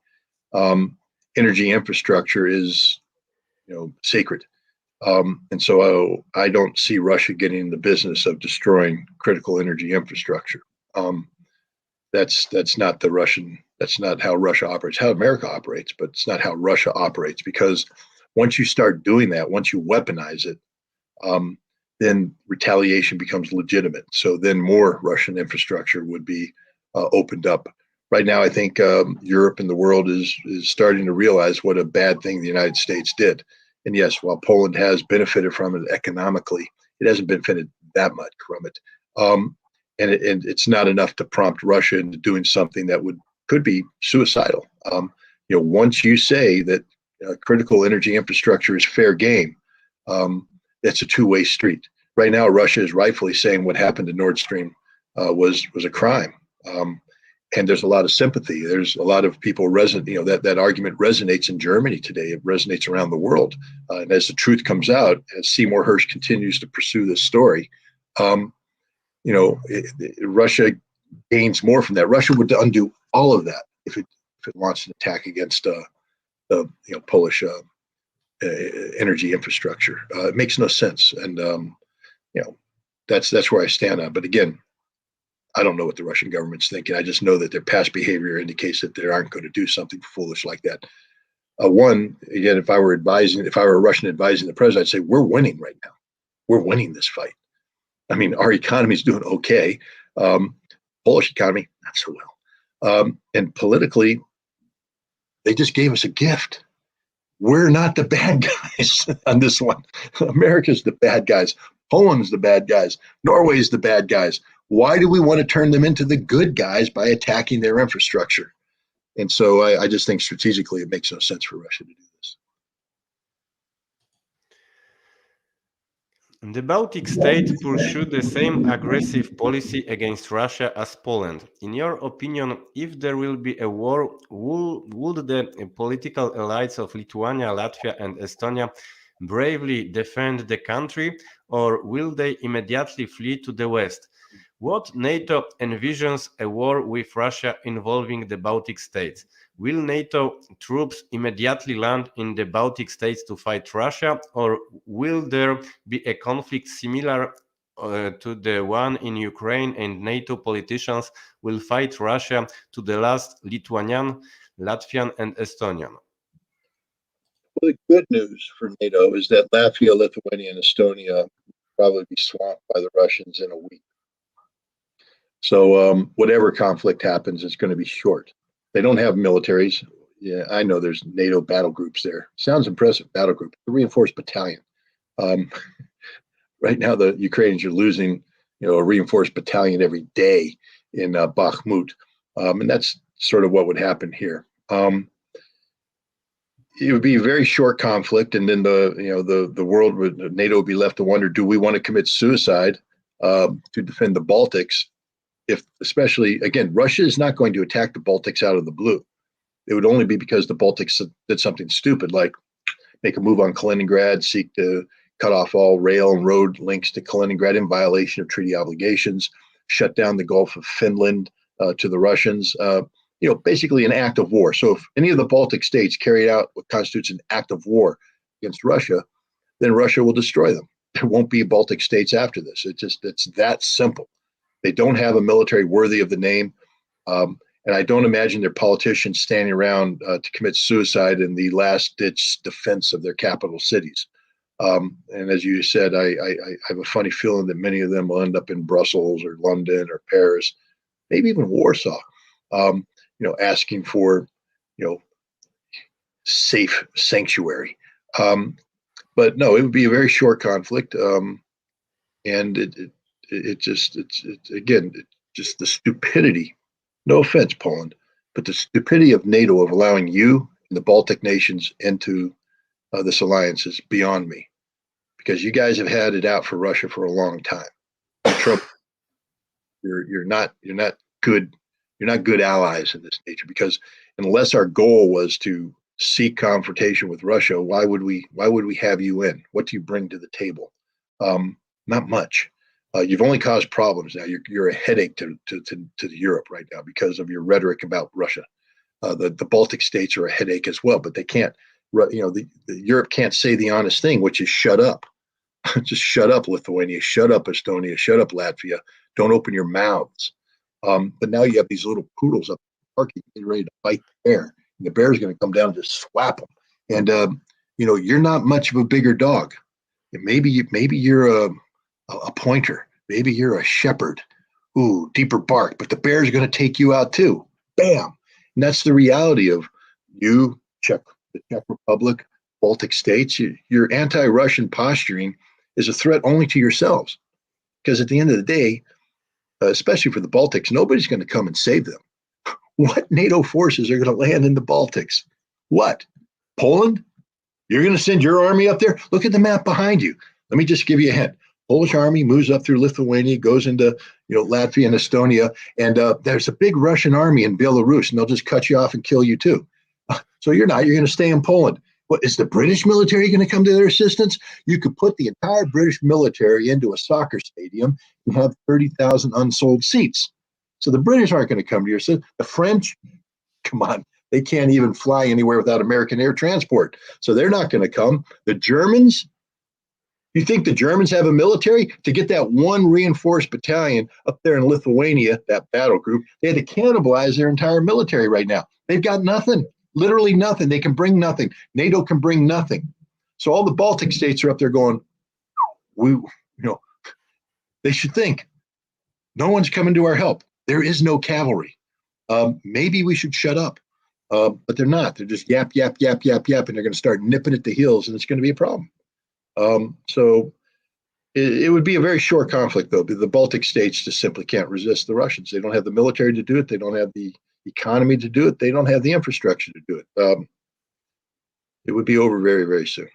energy infrastructure is, sacred. And so I don't see Russia getting in the business of destroying critical energy infrastructure. That's not the Russian. That's not how Russia operates. How America operates, but it's not how Russia operates. Because once you start doing that, once you weaponize it, then retaliation becomes legitimate. So then more Russian infrastructure would be opened up. Right now, I think Europe and the world is starting to realize what a bad thing the United States did. And yes, while Poland has benefited from it economically, it hasn't benefited that much from it. And it's not enough to prompt Russia into doing something that could be suicidal. Once you say that critical energy infrastructure is fair game, it's a two-way street. Right now, Russia is rightfully saying what happened to Nord Stream was a crime. And there's a lot of sympathy. There's a lot of people that argument resonates in Germany today. It resonates around the world. And as the truth comes out, as Seymour Hersh continues to pursue this story, Russia gains more from that. Russia would undo all of that if it launched an attack against the Polish energy infrastructure. It makes no sense, and that's where I stand on. But again, I don't know what the Russian government's thinking. I just know that their past behavior indicates that they aren't going to do something foolish like that. Again, if I were a Russian advising the president, I'd say we're winning right now. We're winning this fight. I mean, our economy is doing okay. Polish economy, not so well. And politically, they just gave us a gift. We're not the bad guys on this one. America's the bad guys. Poland's the bad guys. Norway's the bad guys. Why do we want to turn them into the good guys by attacking their infrastructure? And so I just think strategically it makes no sense for Russia to do this. The Baltic states pursue the same aggressive policy against Russia as Poland. In your opinion, if there will be a war, would the political elites of Lithuania, Latvia, and Estonia bravely defend the country, or will they immediately flee to the West? What NATO envisions a war with Russia involving the Baltic states? Will NATO troops immediately land in the Baltic states to fight Russia, or will there be a conflict similar to the one in Ukraine and NATO politicians will fight Russia to the last Lithuanian, Latvian, and Estonian? Well, the good news for NATO is that Latvia, Lithuania, and Estonia will probably be swamped by the Russians in a week. So whatever conflict happens, it's going to be short. They don't have militaries. Yeah, I know there's NATO battle groups there. Sounds impressive, battle group. A reinforced battalion. Right now, the Ukrainians are losing, a reinforced battalion every day in Bakhmut, and that's sort of what would happen here. It would be a very short conflict, and then the world NATO would be left to wonder: do we want to commit suicide to defend the Baltics? If, especially, again, Russia is not going to attack the Baltics out of the blue. It would only be because the Baltics did something stupid, like make a move on Kaliningrad, seek to cut off all rail and road links to Kaliningrad in violation of treaty obligations, shut down the Gulf of Finland to the Russians, basically an act of war. So if any of the Baltic states carry out what constitutes an act of war against Russia, then Russia will destroy them. There won't be Baltic states after this. It's that simple. They don't have a military worthy of the name. And I don't imagine their politicians standing around to commit suicide in the last-ditch defense of their capital cities. And as you said, I have a funny feeling that many of them will end up in Brussels or London or Paris, maybe even Warsaw, asking for, safe sanctuary. But no, it would be a very short conflict. And it's just the stupidity. No offense, Poland, but the stupidity of NATO of allowing you and the Baltic nations into this alliance is beyond me. because you guys have had it out for Russia for a long time. You're not good. You're not good allies in this nature, because unless our goal was to seek confrontation with Russia, why would we have you in? What do you bring to the table? Not much. You've only caused problems now. You're a headache to Europe right now because of your rhetoric about Russia. The Baltic states are a headache as well, but they can't. The Europe can't say the honest thing, which is shut up. Just shut up, Lithuania. Shut up, Estonia. Shut up, Latvia. Don't open your mouths. But now you have these little poodles up in the park getting ready to fight the bear. And the bear's going to come down and just swap them. And you're not much of a bigger dog. Maybe you're a pointer. Maybe you're a shepherd. Ooh, deeper bark. But the bear's going to take you out too. Bam. And that's the reality of you, the Czech Republic, Baltic states. Your anti-Russian posturing is a threat only to yourselves. Because at the end of the day, especially for the Baltics, nobody's going to come and save them. What NATO forces are going to land in the Baltics? What? Poland? You're going to send your army up there? Look at the map behind you. Let me just give you a hint. Polish army moves up through Lithuania, goes into Latvia and Estonia, and there's a big Russian army in Belarus, and they'll just cut you off and kill you too. So you're going to stay in Poland. What, is the British military going to come to their assistance? You could put the entire British military into a soccer stadium and have 30,000 unsold seats. So the British aren't going to come to your assistance. The French, come on, they can't even fly anywhere without American air transport. So they're not going to come. The Germans, you think the Germans have a military? To get that one reinforced battalion up there in Lithuania, that battle group, they had to cannibalize their entire military right now. They've got nothing. Literally nothing. They can bring nothing. NATO can bring nothing. So all the Baltic states are up there going, they should think, no one's coming to our help. There is no cavalry. Maybe we should shut up. But they're not. They're just yap, yap, yap, yap, yap, and they're going to start nipping at the heels, and it's going to be a problem. So it would be a very short conflict, though. The Baltic states just simply can't resist the Russians. They don't have the military to do it. They don't have the economy to do it. They don't have the infrastructure to do it. It would be over very, very soon.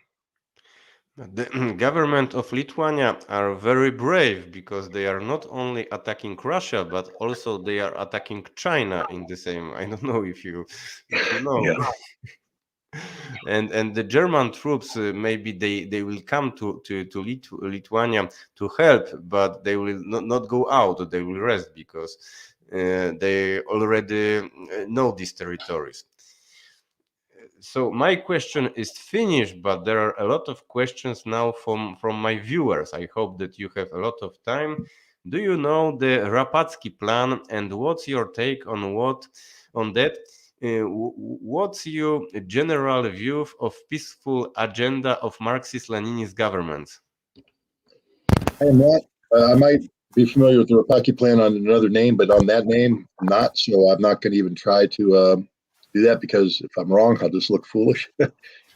The government of Lithuania are very brave because they are not only attacking Russia, but also they are attacking China in the same. I don't know if you know. Yeah. And the German troops, maybe they will come to Lithuania to help, but they will not go out. They will rest because they already know these territories. So my question is finished, but there are a lot of questions now from my viewers. I hope that you have a lot of time. Do you know the Rapatsky plan, and what's your take on that? What's your general view of peaceful agenda of Marxist-Leninist governments? I am not. I might be familiar with the Rapatsky plan on another name, but on that name, I'm not. So I'm not going to even try to do that, because if I'm wrong, I'll just look foolish.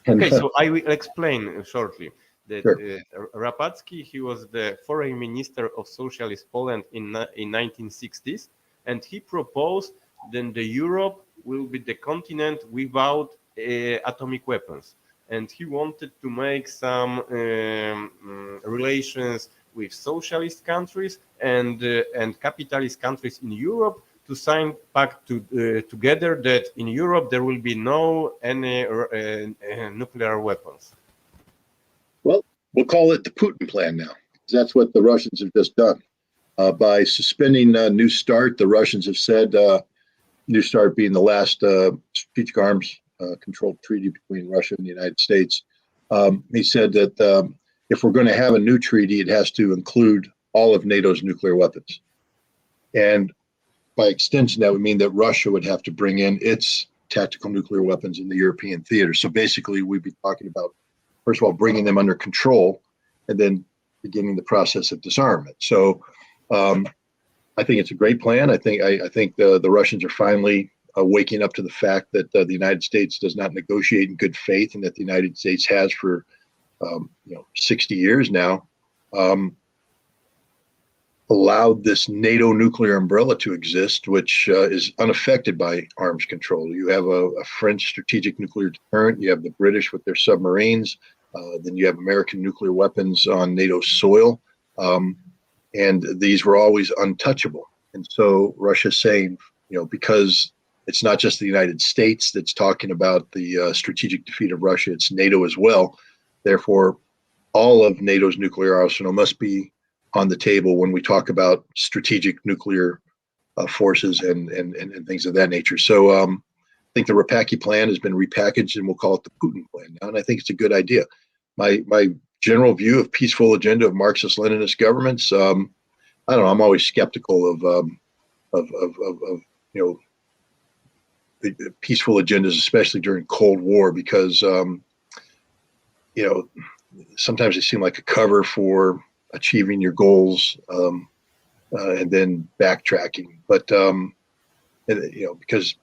Okay, so I will explain shortly that Sure. Rapatsky, he was the foreign minister of socialist Poland in 1960s, and he proposed that the Europe will be the continent without atomic weapons, and he wanted to make some relations with socialist countries and capitalist countries in Europe, to sign pact together that in Europe there will be no any nuclear weapons. Well, we'll call it the Putin plan now, because that's what the Russians have just done. By suspending New START, the Russians have said, New START being the last strategic arms control treaty between Russia and the United States, he said that if we're going to have a new treaty, it has to include all of NATO's nuclear weapons. And by extension, that would mean that Russia would have to bring in its tactical nuclear weapons in the European theater. So basically, we'd be talking about, first of all, bringing them under control, and then beginning the process of disarmament. So I think it's a great plan. I think the Russians are finally waking up to the fact that the United States does not negotiate in good faith, and that the United States has for 60 years now allowed this NATO nuclear umbrella to exist, which is unaffected by arms control. You have a French strategic nuclear deterrent. You have the British with their submarines. Then you have American nuclear weapons on NATO soil. And these were always untouchable. And so Russia's saying, because it's not just the United States that's talking about the strategic defeat of Russia, it's NATO as well. Therefore, all of NATO's nuclear arsenal must be on the table when we talk about strategic nuclear forces and things of that nature. So I think the Rapaki plan has been repackaged, and we'll call it the Putin plan now. And I think it's a good idea. My general view of peaceful agenda of Marxist-Leninist governments, I don't know. I'm always skeptical of the peaceful agendas, especially during Cold War, because sometimes they seem like a cover for achieving your goals and then backtracking. But because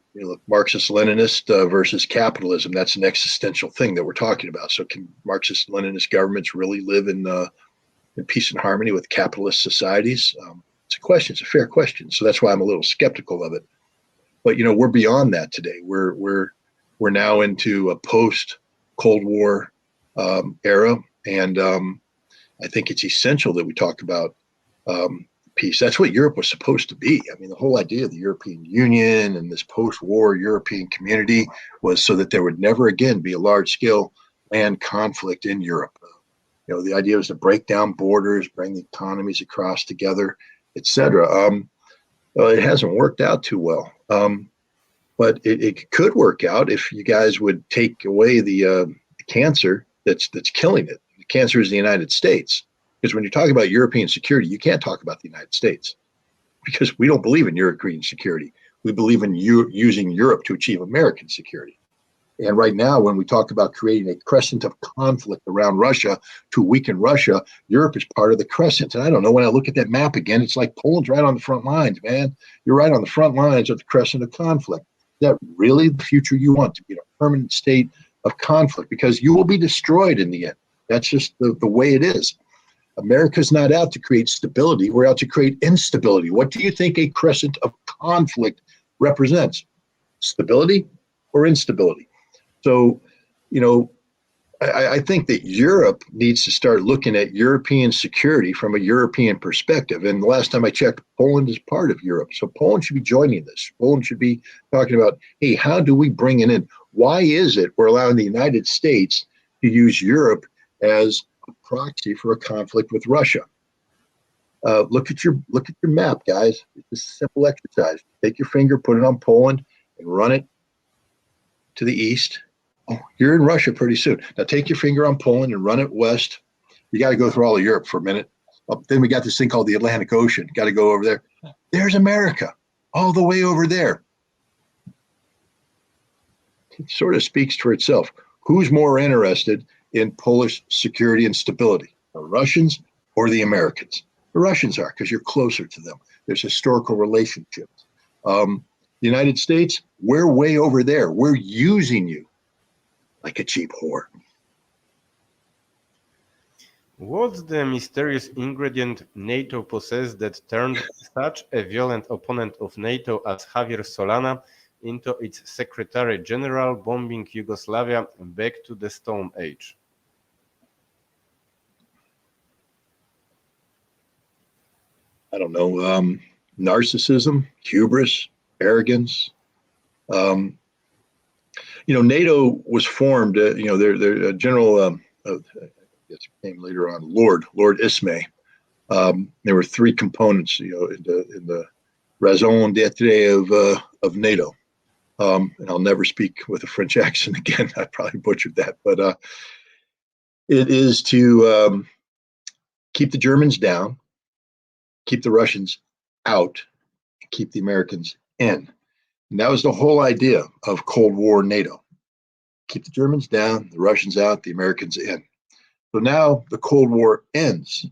Marxist-Leninist versus capitalism, that's an existential thing that we're talking about. So can Marxist-Leninist governments really live in peace and harmony with capitalist societies? It's a question. It's a fair question. So that's why I'm a little skeptical of it. But we're beyond that today. We're now into a post-Cold War era, and I think it's essential that we talk about peace. That's what Europe was supposed to be. I mean, the whole idea of the European Union and this post-war European community was so that there would never again be a large-scale land conflict in Europe. The idea was to break down borders, bring the economies across together, etc. Well, it hasn't worked out too well, but it could work out if you guys would take away the cancer that's killing it. The cancer is the United States. Because when you're talking about European security, you can't talk about the United States, because we don't believe in European security. We believe in using Europe to achieve American security. And right now, when we talk about creating a crescent of conflict around Russia to weaken Russia, Europe is part of the crescent. And I don't know, when I look at that map again, it's like Poland's right on the front lines, man. You're right on the front lines of the crescent of conflict. Is that really the future you want, to be in a permanent state of conflict? Because you will be destroyed in the end. That's just the way it is. America's not out to create stability. We're out to create instability. What do you think a crescent of conflict represents? Stability or instability? So, I think that Europe needs to start looking at European security from a European perspective. And the last time I checked, Poland is part of Europe. So Poland should be joining this. Poland should be talking about, hey, how do we bring it in? Why is it we're allowing the United States to use Europe as a proxy for a conflict with Russia? Look at your map, guys. It's a simple exercise. Take your finger, put it on Poland, and run it to the east. Oh, you're in Russia pretty soon. Now take your finger on Poland and run it west. You got to go through all of Europe for a minute. Then we got this thing called the Atlantic Ocean. Got to go over there. There's America, all the way over there. It sort of speaks for itself. Who's more interested in Polish security and stability, the Russians or the Americans? The Russians are, because you're closer to them. There's historical relationships. The United States, we're way over there. We're using you like a cheap whore. What's the mysterious ingredient NATO possessed that turned such a violent opponent of NATO as Javier Solana into its Secretary General, bombing Yugoslavia back to the Stone Age? I don't know, narcissism, hubris, arrogance. NATO was formed, their general, I guess came later on, Lord Ismay. There were three components, in the raison d'etre of NATO. And I'll never speak with a French accent again. I probably butchered that, but it is to keep the Germans down, keep the Russians out, keep the Americans in. And that was the whole idea of Cold War NATO. Keep the Germans down, the Russians out, the Americans in. So now the Cold War ends,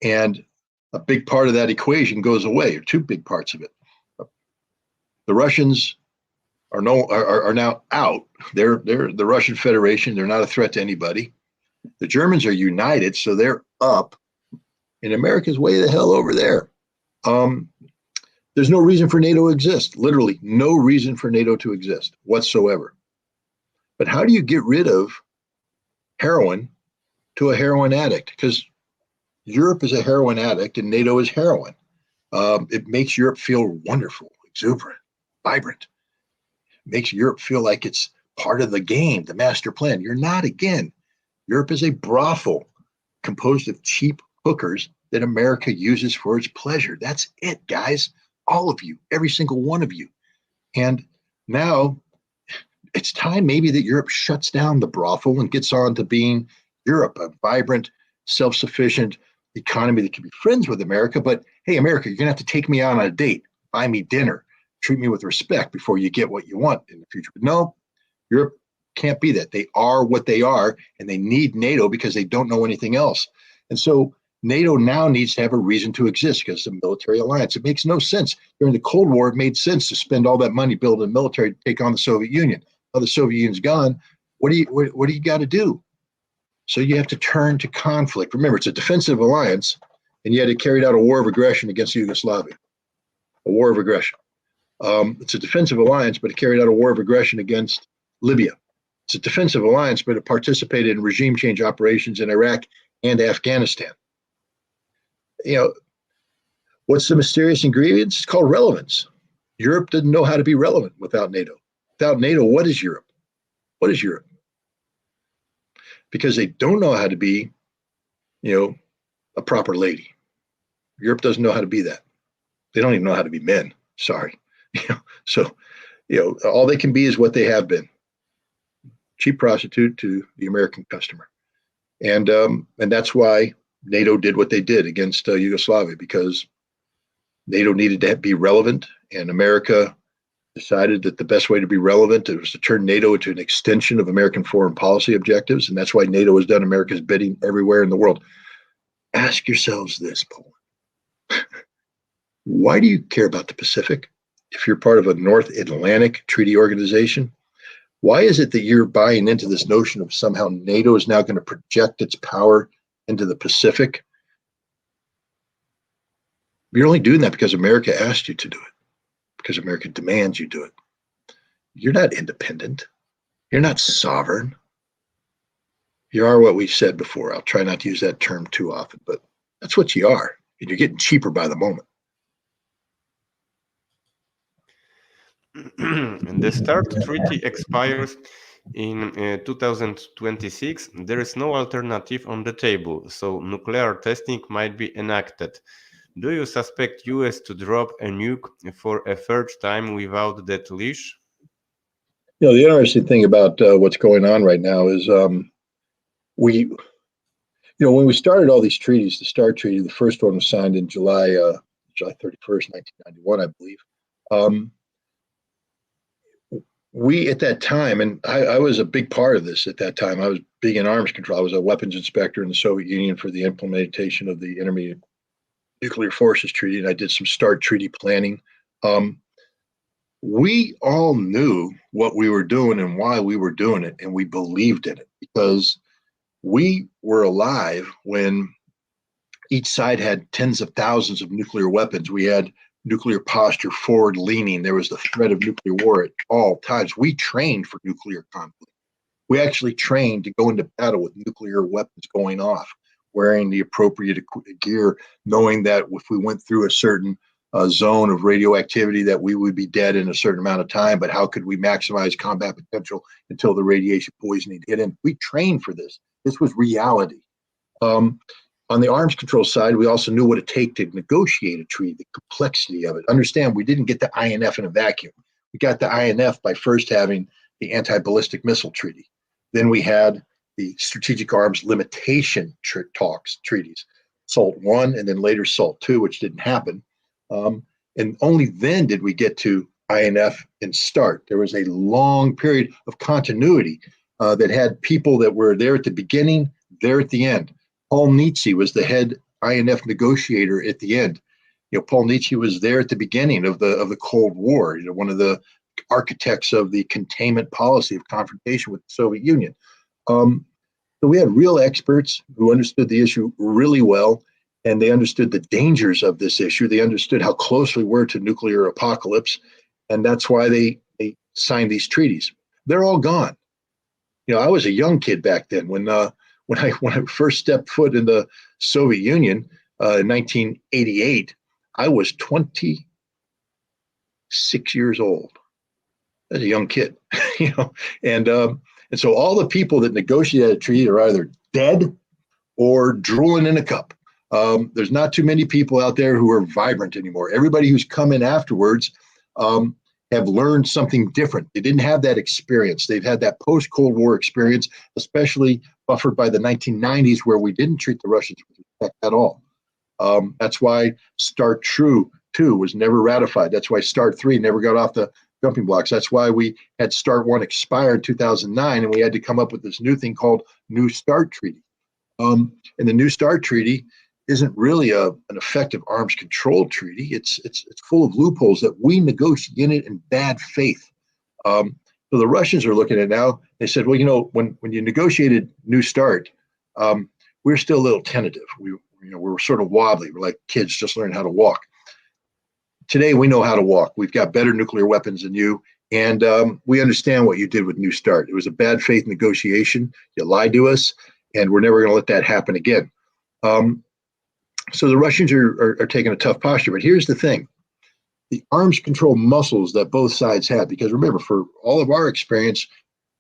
and a big part of that equation goes away, or two big parts of it. The Russians are now out. They're the Russian Federation. They're not a threat to anybody. The Germans are united, so they're up, and America's way the hell over there. There's no reason for NATO to exist. Literally, no reason for NATO to exist whatsoever. But how do you get rid of heroin to a heroin addict, because Europe is a heroin addict and NATO is heroin. It makes Europe feel wonderful, exuberant, vibrant. It makes Europe feel like it's part of the game, the master plan. You're not. Again, Europe is a brothel composed of cheap hookers that America uses for its pleasure. That's it, guys. All of you, every single one of you. And now it's time maybe that Europe shuts down the brothel and gets on to being Europe, a vibrant, self-sufficient economy that can be friends with America. But hey, America, you're going to have to take me out on a date, buy me dinner, treat me with respect before you get what you want in the future. But no, Europe can't be that. They are what they are, and they need NATO because they don't know anything else. And so NATO now needs to have a reason to exist because it's a military alliance. It makes no sense. During the Cold War, it made sense to spend all that money building a military to take on the Soviet Union. Now the Soviet Union's gone. What do you got to do? So you have to turn to conflict. Remember, it's a defensive alliance, and yet it carried out a war of aggression against Yugoslavia. A war of aggression. It's a defensive alliance, but it carried out a war of aggression against Libya. It's a defensive alliance, but it participated in regime change operations in Iraq and Afghanistan. You know, what's the mysterious ingredients? It's called relevance. Europe didn't know how to be relevant without NATO. Without NATO, what is Europe? What is Europe? Because they don't know how to be, a proper lady. Europe doesn't know how to be that. They don't even know how to be men. Sorry. So, all they can be is what they have been. Cheap prostitute to the American customer. And that's why NATO did what they did against Yugoslavia, because NATO needed to be relevant, and America decided that the best way to be relevant was to turn NATO into an extension of American foreign policy objectives, and that's why NATO has done America's bidding everywhere in the world. Ask yourselves this, Poland. Why do you care about the Pacific if you're part of a North Atlantic treaty organization? Why is it that you're buying into this notion of somehow NATO is now going to project its power into the Pacific? You're only doing that because America asked you to do it, because America demands you do it. You're not independent. You're not sovereign. You are what we said before. I'll try not to use that term too often, but that's what you are. And you're getting cheaper by the moment. And the START treaty expires in 2026. There is no alternative on the table, so nuclear testing might be enacted. Do you suspect US to drop a nuke for a third time without that leash? The interesting thing about what's going on right now is when we started all these treaties, the START treaty, the first one was signed in July 31st, 1991, I believe. We, at that time, and I was a big part of this at that time, I was big in arms control. I was a weapons inspector in the Soviet Union for the implementation of the Intermediate Nuclear Forces Treaty, and I did some START treaty planning. We all knew what we were doing and why we were doing it, and we believed in it because we were alive when each side had tens of thousands of nuclear weapons. We had nuclear posture, forward leaning. There was the threat of nuclear war at all times. We trained for nuclear conflict. We actually trained to go into battle with nuclear weapons going off, wearing the appropriate gear, knowing that if we went through a certain zone of radioactivity that we would be dead in a certain amount of time, but how could we maximize combat potential until the radiation poisoning hit in? We trained for this. This was reality. On the arms control side, we also knew what it take to negotiate a treaty, the complexity of it. Understand, we didn't get the INF in a vacuum. We got the INF by first having the anti-ballistic missile treaty. Then we had the strategic arms limitation treaties, SALT I and then later SALT II, which didn't happen. And only then did we get to INF and START. There was a long period of continuity that had people that were there at the beginning, there at the end. Paul Nietzsche was the head INF negotiator at the end. Paul Nietzsche was there at the beginning of the Cold War. One of the architects of the containment policy of confrontation with the Soviet Union. So we had real experts who understood the issue really well, and they understood the dangers of this issue. They understood how close we were to nuclear apocalypse, and that's why they signed these treaties. They're all gone. I was a young kid back then when I first stepped foot in the Soviet Union in 1988. I was 26 years old. As a young kid, and so all the people that negotiated that treaty are either dead or drooling in a cup. There's not too many people out there who are vibrant anymore. Everybody who's come in afterwards have learned something different. They didn't have that experience. They've had that post-Cold War experience, especially buffered by the 1990s, where we didn't treat the Russians with respect at all. That's why START 2 was never ratified. That's why START 3 never got off the jumping blocks. That's why we had START 1 expire in 2009, and we had to come up with this new thing called New START Treaty. And the New START Treaty isn't really an effective arms control treaty. It's full of loopholes that we negotiated in bad faith. So the Russians are looking at it now. They said, well, when you negotiated New START, we're still a little tentative. We were sort of wobbly. We're like kids just learning how to walk. Today, we know how to walk. We've got better nuclear weapons than you, and we understand what you did with New START. It was a bad faith negotiation. You lied to us, and we're never going to let that happen again. So the Russians are taking a tough posture. But here's the thing. The arms control muscles that both sides have, because remember, for all of our experience,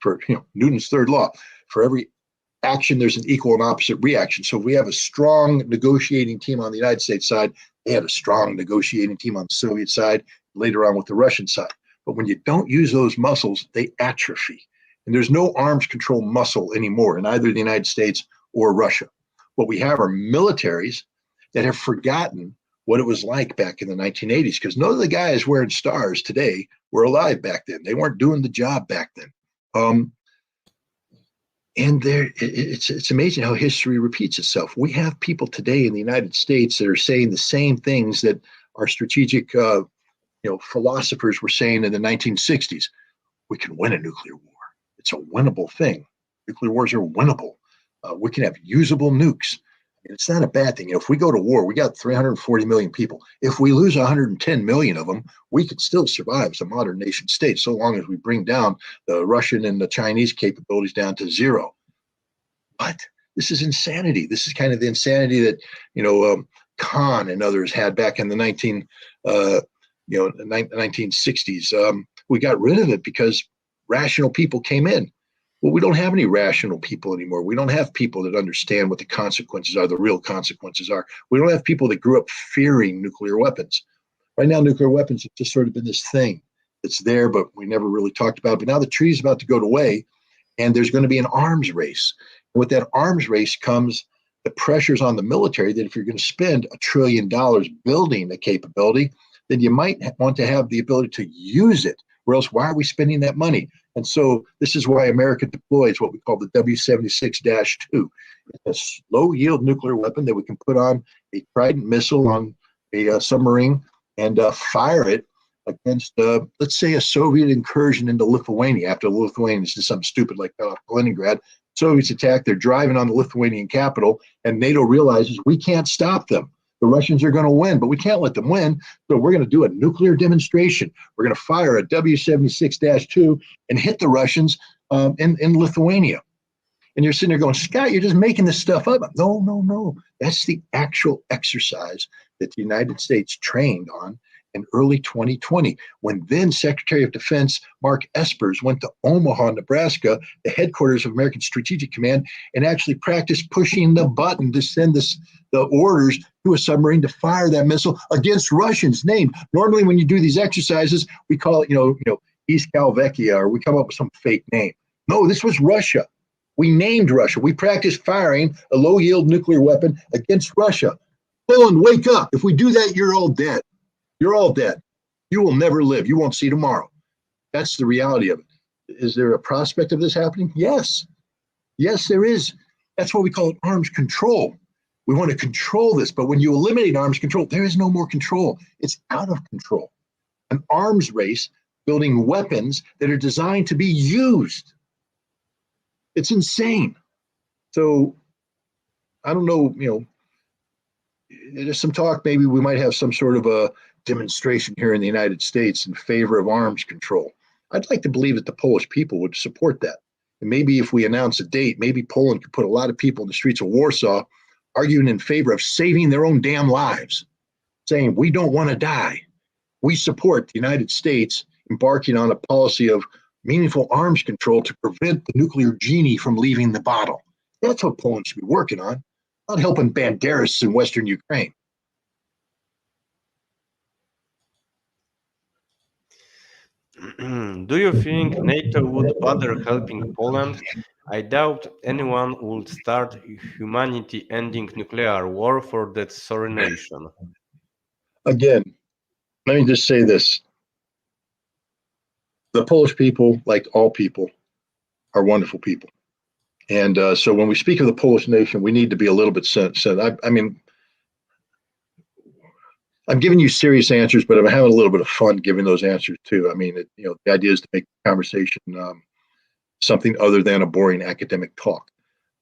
for Newton's third law, for every action, there's an equal and opposite reaction. So if we have a strong negotiating team on the United States side, they had a strong negotiating team on the Soviet side, later on with the Russian side. But when you don't use those muscles, they atrophy. And there's no arms control muscle anymore in either the United States or Russia. What we have are militaries that have forgotten what it was like back in the 1980s, because none of the guys wearing stars today were alive back then. They weren't doing the job back then. And it's amazing how history repeats itself. We have people today in the United States that are saying the same things that our strategic philosophers were saying in the 1960s. We can win a nuclear war. It's a winnable thing. Nuclear wars are winnable. We can have usable nukes. It's not a bad thing. If we go to war, we got 340 million people. If we lose 110 million of them, we could still survive as a modern nation state, so long as we bring down the Russian and the Chinese capabilities down to zero. But this is insanity. This is kind of the insanity that Kahn and others had back in the 1960s. We got rid of it because rational people came in. Well, we don't have any rational people anymore. We don't have people that understand what the consequences are, the real consequences are. We don't have people that grew up fearing nuclear weapons. Right now, nuclear weapons have just sort of been this thing that's there, but we never really talked about it. But now the treaty's about to go away, and there's going to be an arms race. And with that arms race comes the pressures on the military that if you're going to spend $1 trillion building a capability, then you might want to have the ability to use it. Or else, why are we spending that money? And so this is why America deploys what we call the W-76-2. It's a low-yield nuclear weapon that we can put on a Trident missile on a submarine and fire it against, let's say, a Soviet incursion into Lithuania. After the Lithuanians did something stupid like that off Kaliningrad, Soviets attack, they're driving on the Lithuanian capital, and NATO realizes we can't stop them. The Russians are going to win, but we can't let them win. So we're going to do a nuclear demonstration. We're going to fire a W-76-2 and hit the Russians in Lithuania. And you're sitting there going, Scott, you're just making this stuff up. No. That's the actual exercise that the United States trained on in early 2020, when then Secretary of Defense Mark Espers went to Omaha, Nebraska, the headquarters of American Strategic Command, and actually practiced pushing the button to send the orders to a submarine to fire that missile against Russians named. Normally, when you do these exercises, we call it, East Calvecchia, or we come up with some fake name. No, this was Russia. We named Russia. We practiced firing a low-yield nuclear weapon against Russia. Poland, wake up. If we do that, you're all dead. You're all dead. You will never live. You won't see tomorrow. That's the reality of it. Is there a prospect of this happening? Yes. Yes, there is. That's what we call it arms control. We want to control this, but when you eliminate arms control, there is no more control. It's out of control. An arms race building weapons that are designed to be used. It's insane. So I don't know, there's some talk, maybe we might have some sort of a demonstration here in the United States in favor of arms control. I'd like to believe that the Polish people would support that. And maybe if we announce a date, maybe Poland could put a lot of people in the streets of Warsaw arguing in favor of saving their own damn lives, saying, we don't want to die. We support the United States embarking on a policy of meaningful arms control to prevent the nuclear genie from leaving the bottle. That's what Poland should be working on, not helping Banderas in Western Ukraine. Do you think NATO would bother helping Poland? I doubt anyone would start humanity-ending nuclear war for that sorry nation. Again, let me just say this. The Polish people, like all people, are wonderful people. And so when we speak of the Polish nation, we need to be a little bit sensitive. I mean, I'm giving you serious answers, but I'm having a little bit of fun giving those answers too. I mean, the idea is to make the conversation something other than a boring academic talk.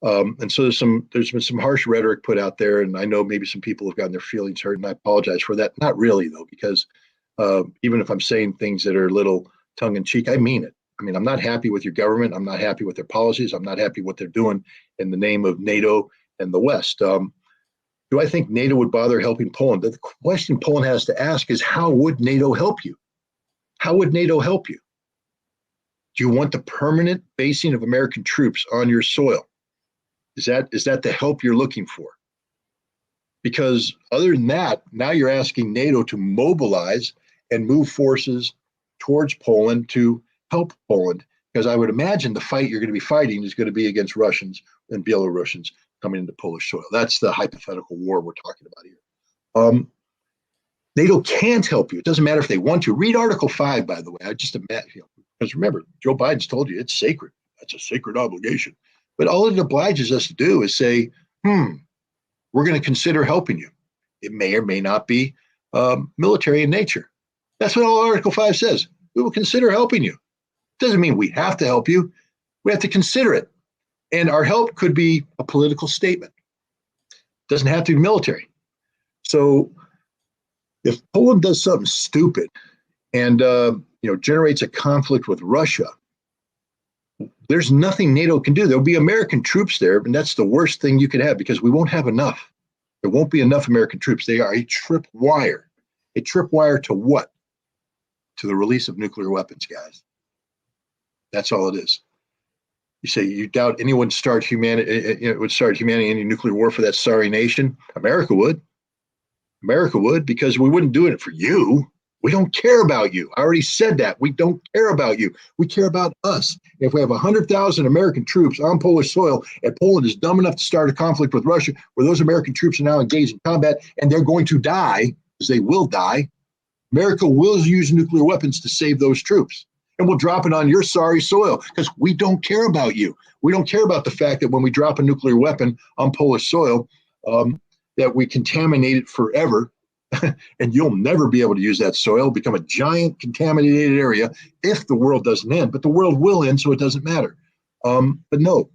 And so there's been some harsh rhetoric put out there, and I know maybe some people have gotten their feelings hurt, and I apologize for that. Not really though, because even if I'm saying things that are a little tongue in cheek, I mean it. I mean, I'm not happy with your government. I'm not happy with their policies. I'm not happy with what they're doing in the name of NATO and the West. Do I think NATO would bother helping Poland? The question Poland has to ask is, how would NATO help you? How would NATO help you? Do you want the permanent basing of American troops on your soil? Is that the help you're looking for? Because other than that, now you're asking NATO to mobilize and move forces towards Poland to help Poland. Because I would imagine the fight you're going to be fighting is going to be against Russians and Belarusians coming into Polish soil. That's the hypothetical war we're talking about here. NATO can't help you. It doesn't matter if they want to. Read Article 5, by the way. I just imagine, because remember, Joe Biden's told you it's sacred. That's a sacred obligation. But all it obliges us to do is say, we're going to consider helping you. It may or may not be military in nature. That's what all Article 5 says. We will consider helping you. It doesn't mean we have to help you. We have to consider it. And our help could be a political statement. It doesn't have to be military. So if Poland does something stupid and generates a conflict with Russia, there's nothing NATO can do. There'll be American troops there, and that's the worst thing you could have, because we won't have enough. There won't be enough American troops. They are a tripwire. A tripwire to what? To the release of nuclear weapons, guys. That's all it is. You say you doubt anyone would start humanity any nuclear war for that sorry nation? America would. America would, because we wouldn't do it for you. We don't care about you. I already said that. We don't care about you. We care about us. If we have 100,000 American troops on Polish soil, and Poland is dumb enough to start a conflict with Russia, where those American troops are now engaged in combat, and they're going to die, because they will die, America will use nuclear weapons to save those troops. And we'll drop it on your sorry soil, because we don't care about you. We don't care about the fact that when we drop a nuclear weapon on Polish soil, that we contaminate it forever, and you'll never be able to use that soil, become a giant contaminated area if the world doesn't end. But the world will end, so it doesn't matter. But no,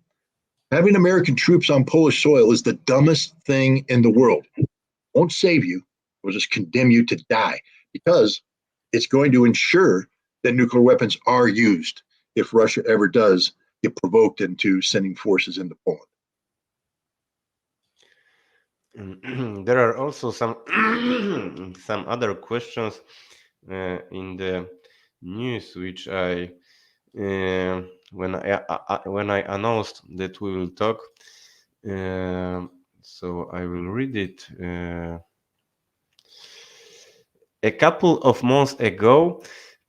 having American troops on Polish soil is the dumbest thing in the world. It won't save you. It will just condemn you to die, because it's going to ensure that nuclear weapons are used if Russia ever does get provoked into sending forces into Poland. There are also some some other questions in the news, which I when I announced that we will talk. So I will read it. A couple of months ago,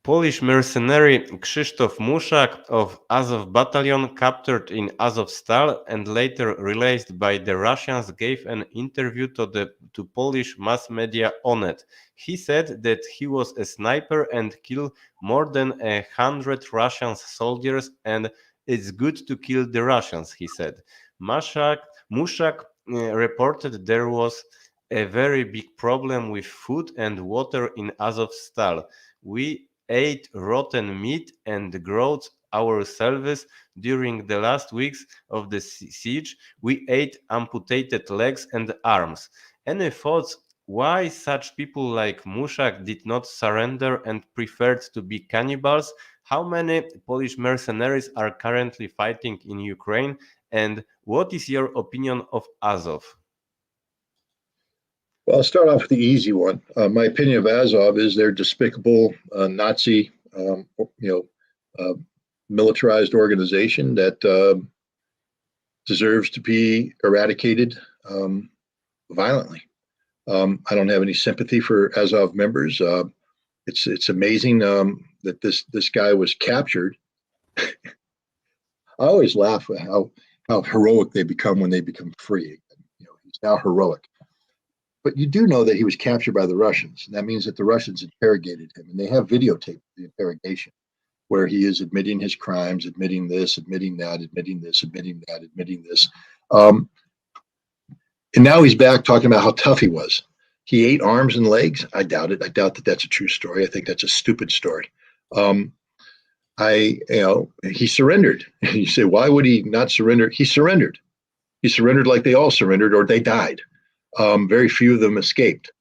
Polish mercenary Krzysztof Muszak of Azov battalion, captured in Azovstal and later released by the Russians, gave an interview to Polish mass media Onet. He said that he was a sniper and killed more than 100 Russian soldiers, and it's good to kill the Russians, he said. Muszak reported there was a very big problem with food and water in Azovstal. We ate rotten meat and growled ourselves during the last weeks of the siege. We ate amputated legs and arms. Any thoughts why such people like Muszak did not surrender and preferred to be cannibals? How many Polish mercenaries are currently fighting in Ukraine? And what is your opinion of Azov? Well, I'll start off with the easy one. My opinion of Azov is they're despicable Nazi, uh, militarized organization that deserves to be eradicated violently. I don't have any sympathy for Azov members. It's amazing that this guy was captured. I always laugh at how heroic they become when they become free. He's now heroic. But you do know that he was captured by the Russians, and that means that the Russians interrogated him, and they have videotape of the interrogation where he is admitting his crimes, admitting this, admitting that, admitting this, admitting that, admitting this. And now he's back talking about how tough he was. He ate arms and legs. I doubt it. I doubt that that's a true story. I think that's a stupid story. He surrendered. You say, why would he not surrender? He surrendered. He surrendered like they all surrendered, or they died. Very few of them escaped.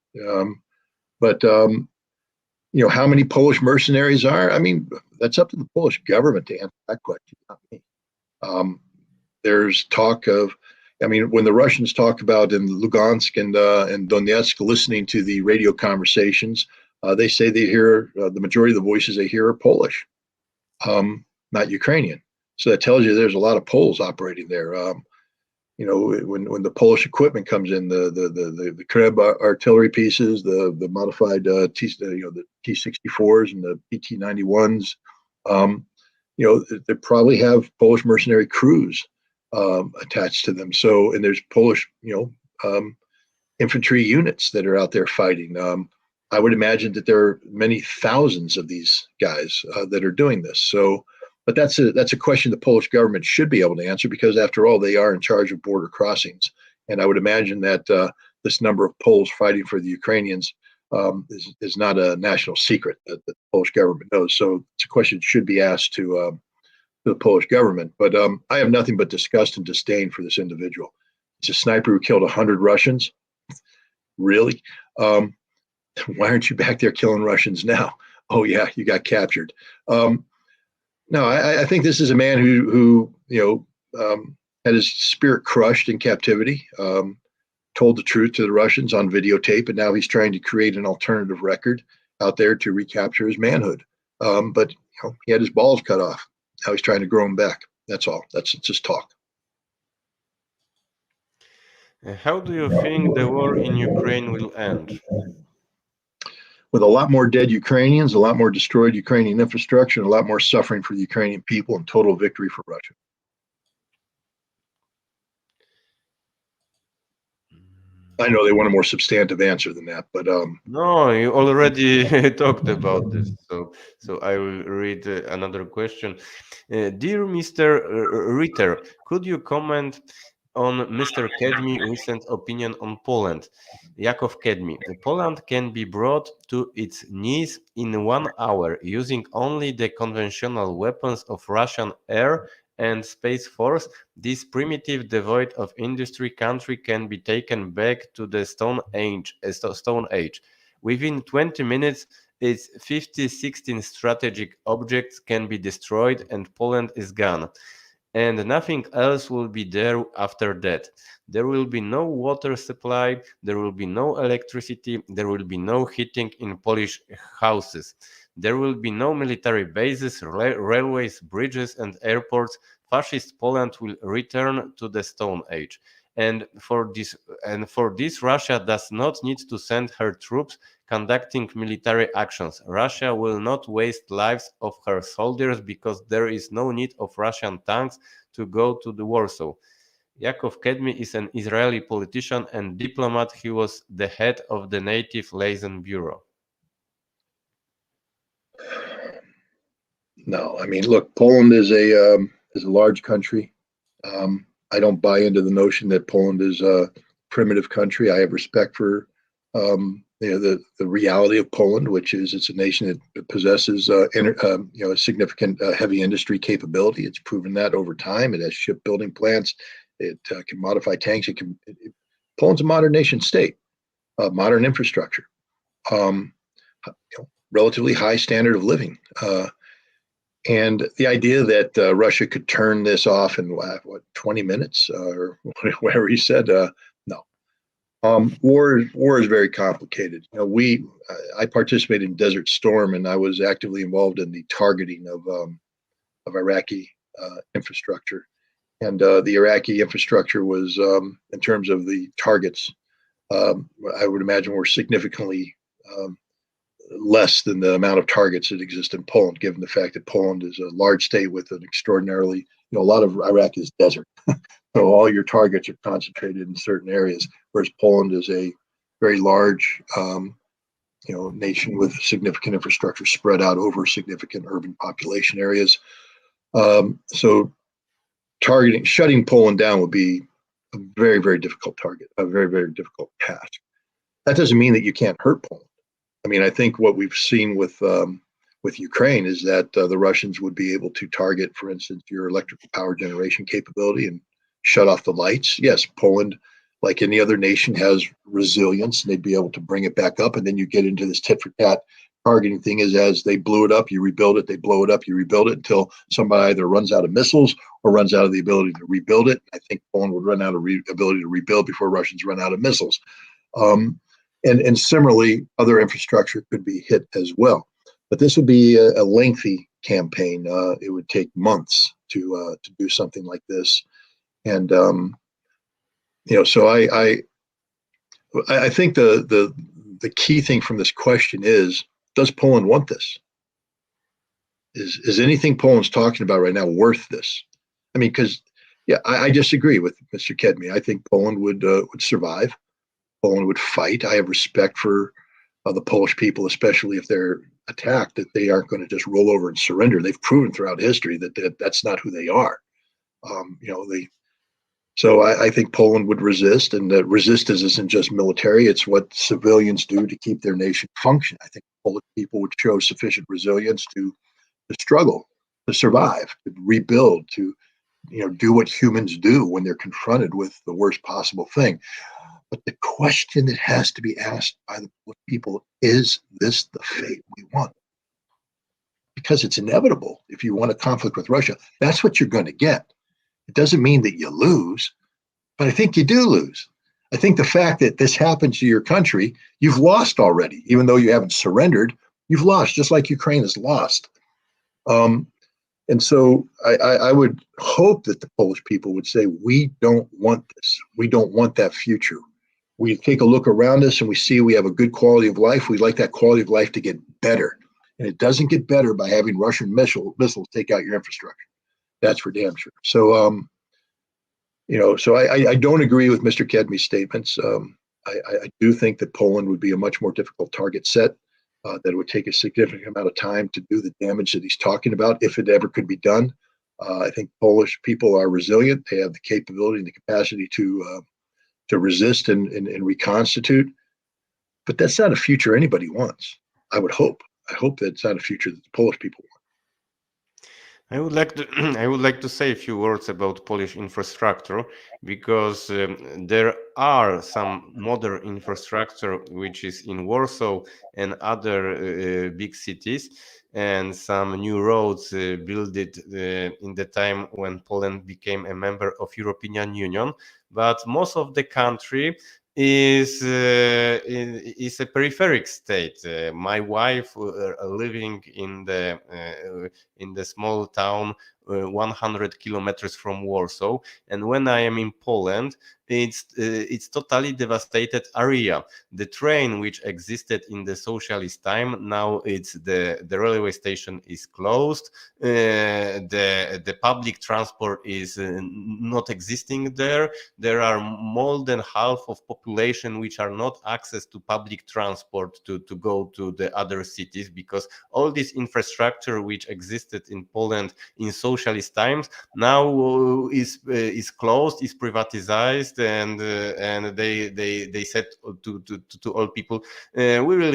But how many Polish mercenaries are? I mean, that's up to the Polish government to answer that question, not me. There's talk of, when the Russians talk about in Lugansk and Donetsk, listening to the radio conversations, they say they hear the majority of the voices they hear are Polish, not Ukrainian. So that tells you there's a lot of Poles operating there. When the Polish equipment comes in, the Kreb artillery pieces, the modified the T-64s and the PT-91s, they probably have Polish mercenary crews attached to them. So, and there's Polish, infantry units that are out there fighting. I would imagine that there are many thousands of these guys that are doing this. So, but that's a question the Polish government should be able to answer, because after all, they are in charge of border crossings. And I would imagine that this number of Poles fighting for the Ukrainians is not a national secret that the Polish government knows. So it's a question that should be asked to the Polish government. But I have nothing but disgust and disdain for this individual. He's a sniper who killed 100 Russians. Really? Why aren't you back there killing Russians now? Oh yeah, you got captured. No, I think this is a man who had his spirit crushed in captivity, told the truth to the Russians on videotape, and now he's trying to create an alternative record out there to recapture his manhood. But he had his balls cut off. Now he's trying to grow them back. That's all. That's just talk. How do you think the war in Ukraine will end? With a lot more dead Ukrainians, a lot more destroyed Ukrainian infrastructure, and a lot more suffering for the Ukrainian people, and total victory for Russia. I know they want a more substantive answer than that, but no, you already talked about this, so I will read another question. Dear Mr. Ritter, could you comment on Mr. Kedmi's recent opinion on Poland? Yakov Kedmi: Poland can be brought to its knees in 1 hour using only the conventional weapons of Russian air and space force. This primitive, devoid of industry country can be taken back to the Stone Age. Within 20 minutes, its 16 strategic objects can be destroyed and Poland is gone. And nothing else will be there after that. There will be no water supply, there will be no electricity, there will be no heating in Polish houses. There will be no military bases, railways, bridges, and airports. Fascist Poland will return to the Stone Age. And for this, Russia does not need to send her troops conducting military actions. Russia will not waste lives of her soldiers because there is no need of Russian tanks to go to the Warsaw. Yakov Kedmi is an Israeli politician and diplomat. He was the head of the Native Liaison Bureau. No, look, Poland is a large country. I don't buy into the notion that Poland is a primitive country. I have respect for the reality of Poland, which is it's a nation that possesses a significant heavy industry capability. It's proven that over time. It has shipbuilding plants. It can modify tanks. Poland's a modern nation state. modern infrastructure, relatively high standard of living. And the idea that Russia could turn this off in 20 minutes or whatever he said, no. War is very complicated. I participated in Desert Storm, and I was actively involved in the targeting of Iraqi infrastructure. And the Iraqi infrastructure was, in terms of the targets, I would imagine were significantly less than the amount of targets that exist in Poland, given the fact that Poland is a large state with an extraordinarily, a lot of Iraq is desert. So all your targets are concentrated in certain areas, whereas Poland is a very large, nation with significant infrastructure spread out over significant urban population areas. So shutting Poland down would be a very, very difficult target, a very, very difficult task. That doesn't mean that you can't hurt Poland. I mean, I think what we've seen with Ukraine is that the Russians would be able to target, for instance, your electrical power generation capability and shut off the lights. Yes, Poland, like any other nation, has resilience, and they'd be able to bring it back up. And then you get into this tit for tat targeting thing is as they blew it up, you rebuild it, they blow it up, you rebuild it until somebody either runs out of missiles or runs out of the ability to rebuild it. I think Poland would run out of ability to rebuild before Russians run out of missiles. And similarly, other infrastructure could be hit as well. But this would be a lengthy campaign. It would take months to do something like this. And so I think the key thing from this question is, does Poland want this? Is anything Poland's talking about right now worth this? I mean, because I disagree with Mr. Kedmi. I think Poland would survive. Poland would fight. I have respect for the Polish people, especially if they're attacked, that they aren't going to just roll over and surrender. They've proven throughout history that that's not who they are. So I think Poland would resist, and that resistance isn't just military, it's what civilians do to keep their nation function. I think Polish people would show sufficient resilience to struggle, to survive, to rebuild, to do what humans do when they're confronted with the worst possible thing. But the question that has to be asked by the Polish people, is this the fate we want? Because it's inevitable. If you want a conflict with Russia, that's what you're going to get. It doesn't mean that you lose, but I think you do lose. I think the fact that this happens to your country, you've lost already. Even though you haven't surrendered, you've lost, just like Ukraine has lost. And so I would hope that the Polish people would say, we don't want this. We don't want that future. We take a look around us and we see we have a good quality of life. We'd like that quality of life to get better. And it doesn't get better by having Russian missiles take out your infrastructure. That's for damn sure. So, so I don't agree with Mr. Kedmi's statements. I do think that Poland would be a much more difficult target set, that it would take a significant amount of time to do the damage that he's talking about, if it ever could be done. I think Polish people are resilient. They have the capability and the capacity to resist and reconstitute. But that's not a future anybody wants. I would hope. I hope that's not a future that the Polish people want. I would like to I would like to say a few words about Polish infrastructure, because there are some modern infrastructure which is in Warsaw and other big cities, and some new roads built in the time when Poland became a member of European Union. But most of the country is a peripheric state. My wife living in the small town 100 kilometers from Warsaw, and when I am in Poland, it's totally devastated area. The train which existed in the socialist time, now it's the railway station is closed. The public transport is not existing there. There are more than half of population which are not access to public transport to go to the other cities, because all this infrastructure which existed in Poland in socialist times now is closed, is privatized, and they said to all people, we will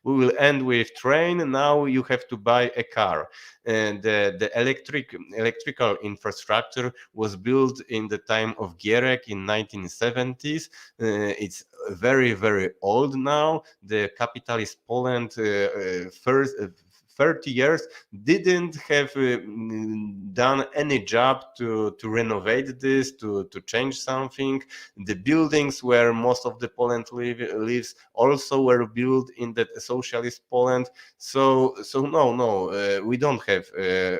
we will end with train. Now you have to buy a car. And the electrical infrastructure was built in the time of Gierek in 1970s. It's very, very old now. The capitalist Poland first 30 years didn't have done any job to renovate this, to change something. The buildings where most of the Poland lives also were built in the socialist Poland. So no, we don't have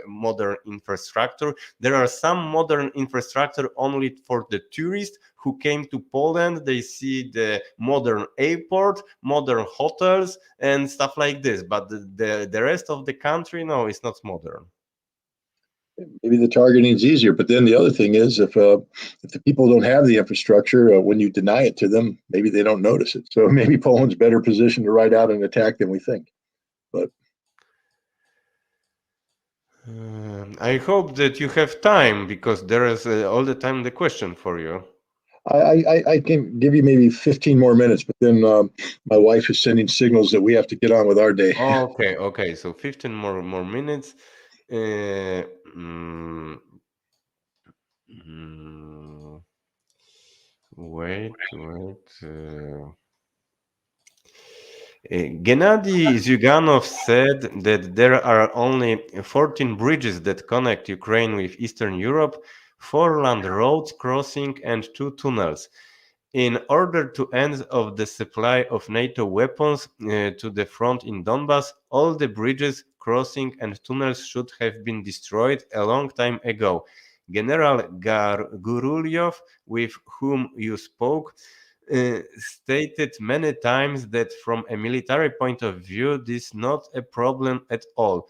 modern infrastructure. There are some modern infrastructure only for the tourists who came to Poland. They see the modern airport, modern hotels, and stuff like this. But the rest of the country, no, it's not modern. Maybe the targeting is easier, but then the other thing is, if the people don't have the infrastructure, when you deny it to them, maybe they don't notice it. So maybe Poland's better positioned to ride out an attack than we think. But I hope that you have time, because there is all the time the question for you. I can give you maybe 15 more minutes, but then my wife is sending signals that we have to get on with our day. Okay. So 15 more minutes. Wait. Gennady Zyuganov said that there are only 14 bridges that connect Ukraine with Eastern Europe, 4 land roads crossing, and 2 tunnels. In order to end of the supply of NATO weapons to the front in Donbas, all the bridges, crossing, and tunnels should have been destroyed a long time ago. General Gurulyov, with whom you spoke, stated many times that from a military point of view, this is not a problem at all.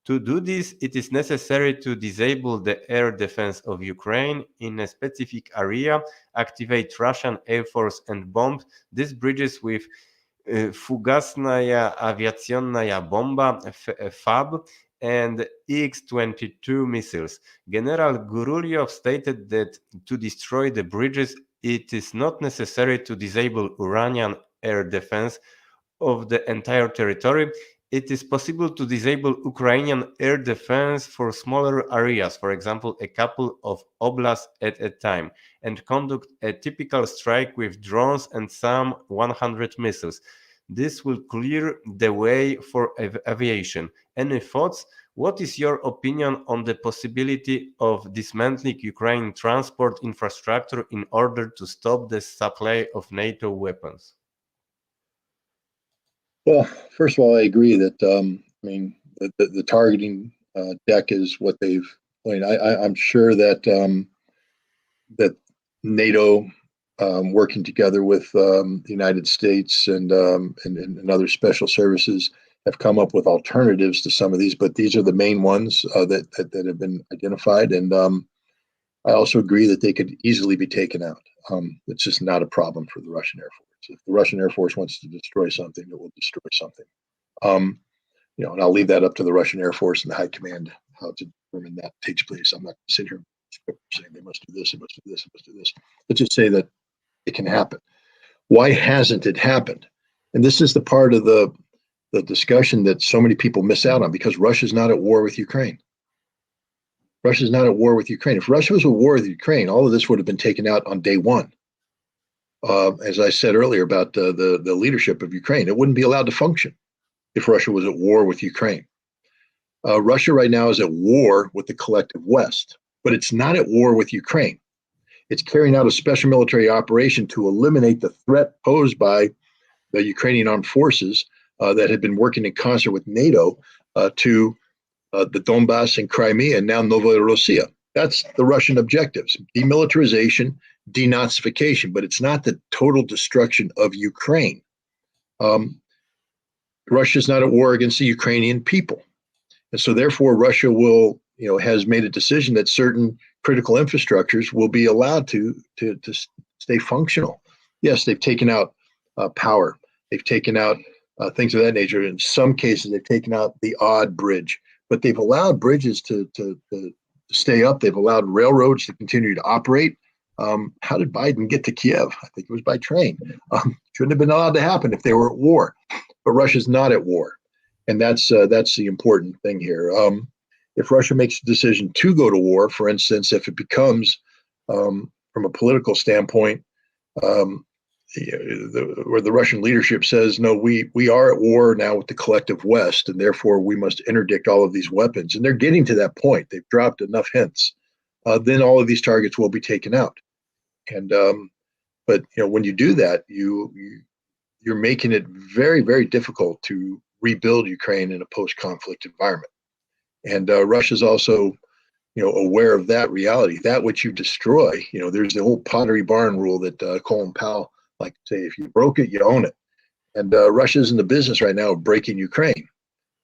To do this, it is necessary to disable the air defense of Ukraine in a specific area, activate Russian Air Force, and bomb these bridges with Fugasnaya Aviaционная Bomba FAB and X-22 missiles. General Gurulyov stated that to destroy the bridges, it is not necessary to disable Iranian air defense of the entire territory. It is possible to disable Ukrainian air defense for smaller areas, for example, a couple of oblasts at a time, and conduct a typical strike with drones and some 100 missiles. This will clear the way for aviation. Any thoughts? What is your opinion on the possibility of dismantling Ukrainian transport infrastructure in order to stop the supply of NATO weapons? Well, first of all, I agree that the targeting deck is what they've. I'm sure that that NATO, working together with the United States and other special services, have come up with alternatives to some of these, but these are the main ones that have been identified. And I also agree that they could easily be taken out. It's just not a problem for the Russian Air Force. If the Russian Air Force wants to destroy something, it will destroy something. And I'll leave that up to the Russian Air Force and the High Command how to determine that takes place. I'm not going to sit here saying they must do this, they must do this, they must do this. Let's just say that it can happen. Why hasn't it happened? And this is the part of the discussion that so many people miss out on, because Russia's not at war with Ukraine. Russia's not at war with Ukraine. If Russia was at war with Ukraine, all of this would have been taken out on day one. As I said earlier about the leadership of Ukraine, it wouldn't be allowed to function if Russia was at war with Ukraine. Russia right now is at war with the collective West, but it's not at war with Ukraine. It's carrying out a special military operation to eliminate the threat posed by the Ukrainian armed forces that had been working in concert with NATO to the Donbass and Crimea, and now Novorossiya. That's the Russian objectives: demilitarization, denazification, but it's not the total destruction of Ukraine. Russia's not at war against the Ukrainian people. And so therefore Russia will, has made a decision that certain critical infrastructures will be allowed to stay functional. Yes, they've taken out power. They've taken out things of that nature. In some cases, they've taken out the odd bridge, but they've allowed bridges to stay up. They've allowed railroads to continue to operate. How did Biden get to Kiev? I think it was by train. Shouldn't have been allowed to happen if they were at war. But Russia's not at war, and that's the important thing here. If Russia makes a decision to go to war, for instance, if it becomes, from a political standpoint, where the Russian leadership says, no, we are at war now with the collective West, and therefore we must interdict all of these weapons, and they're getting to that point. They've dropped enough hints. Then all of these targets will be taken out. And but when you do that, you're making it very, very difficult to rebuild Ukraine in a post-conflict environment. And Russia's also, aware of that reality. That which you destroy, there's the old Pottery Barn rule that Colin Powell liked to say: if you broke it, you own it. And Russia's in the business right now of breaking Ukraine,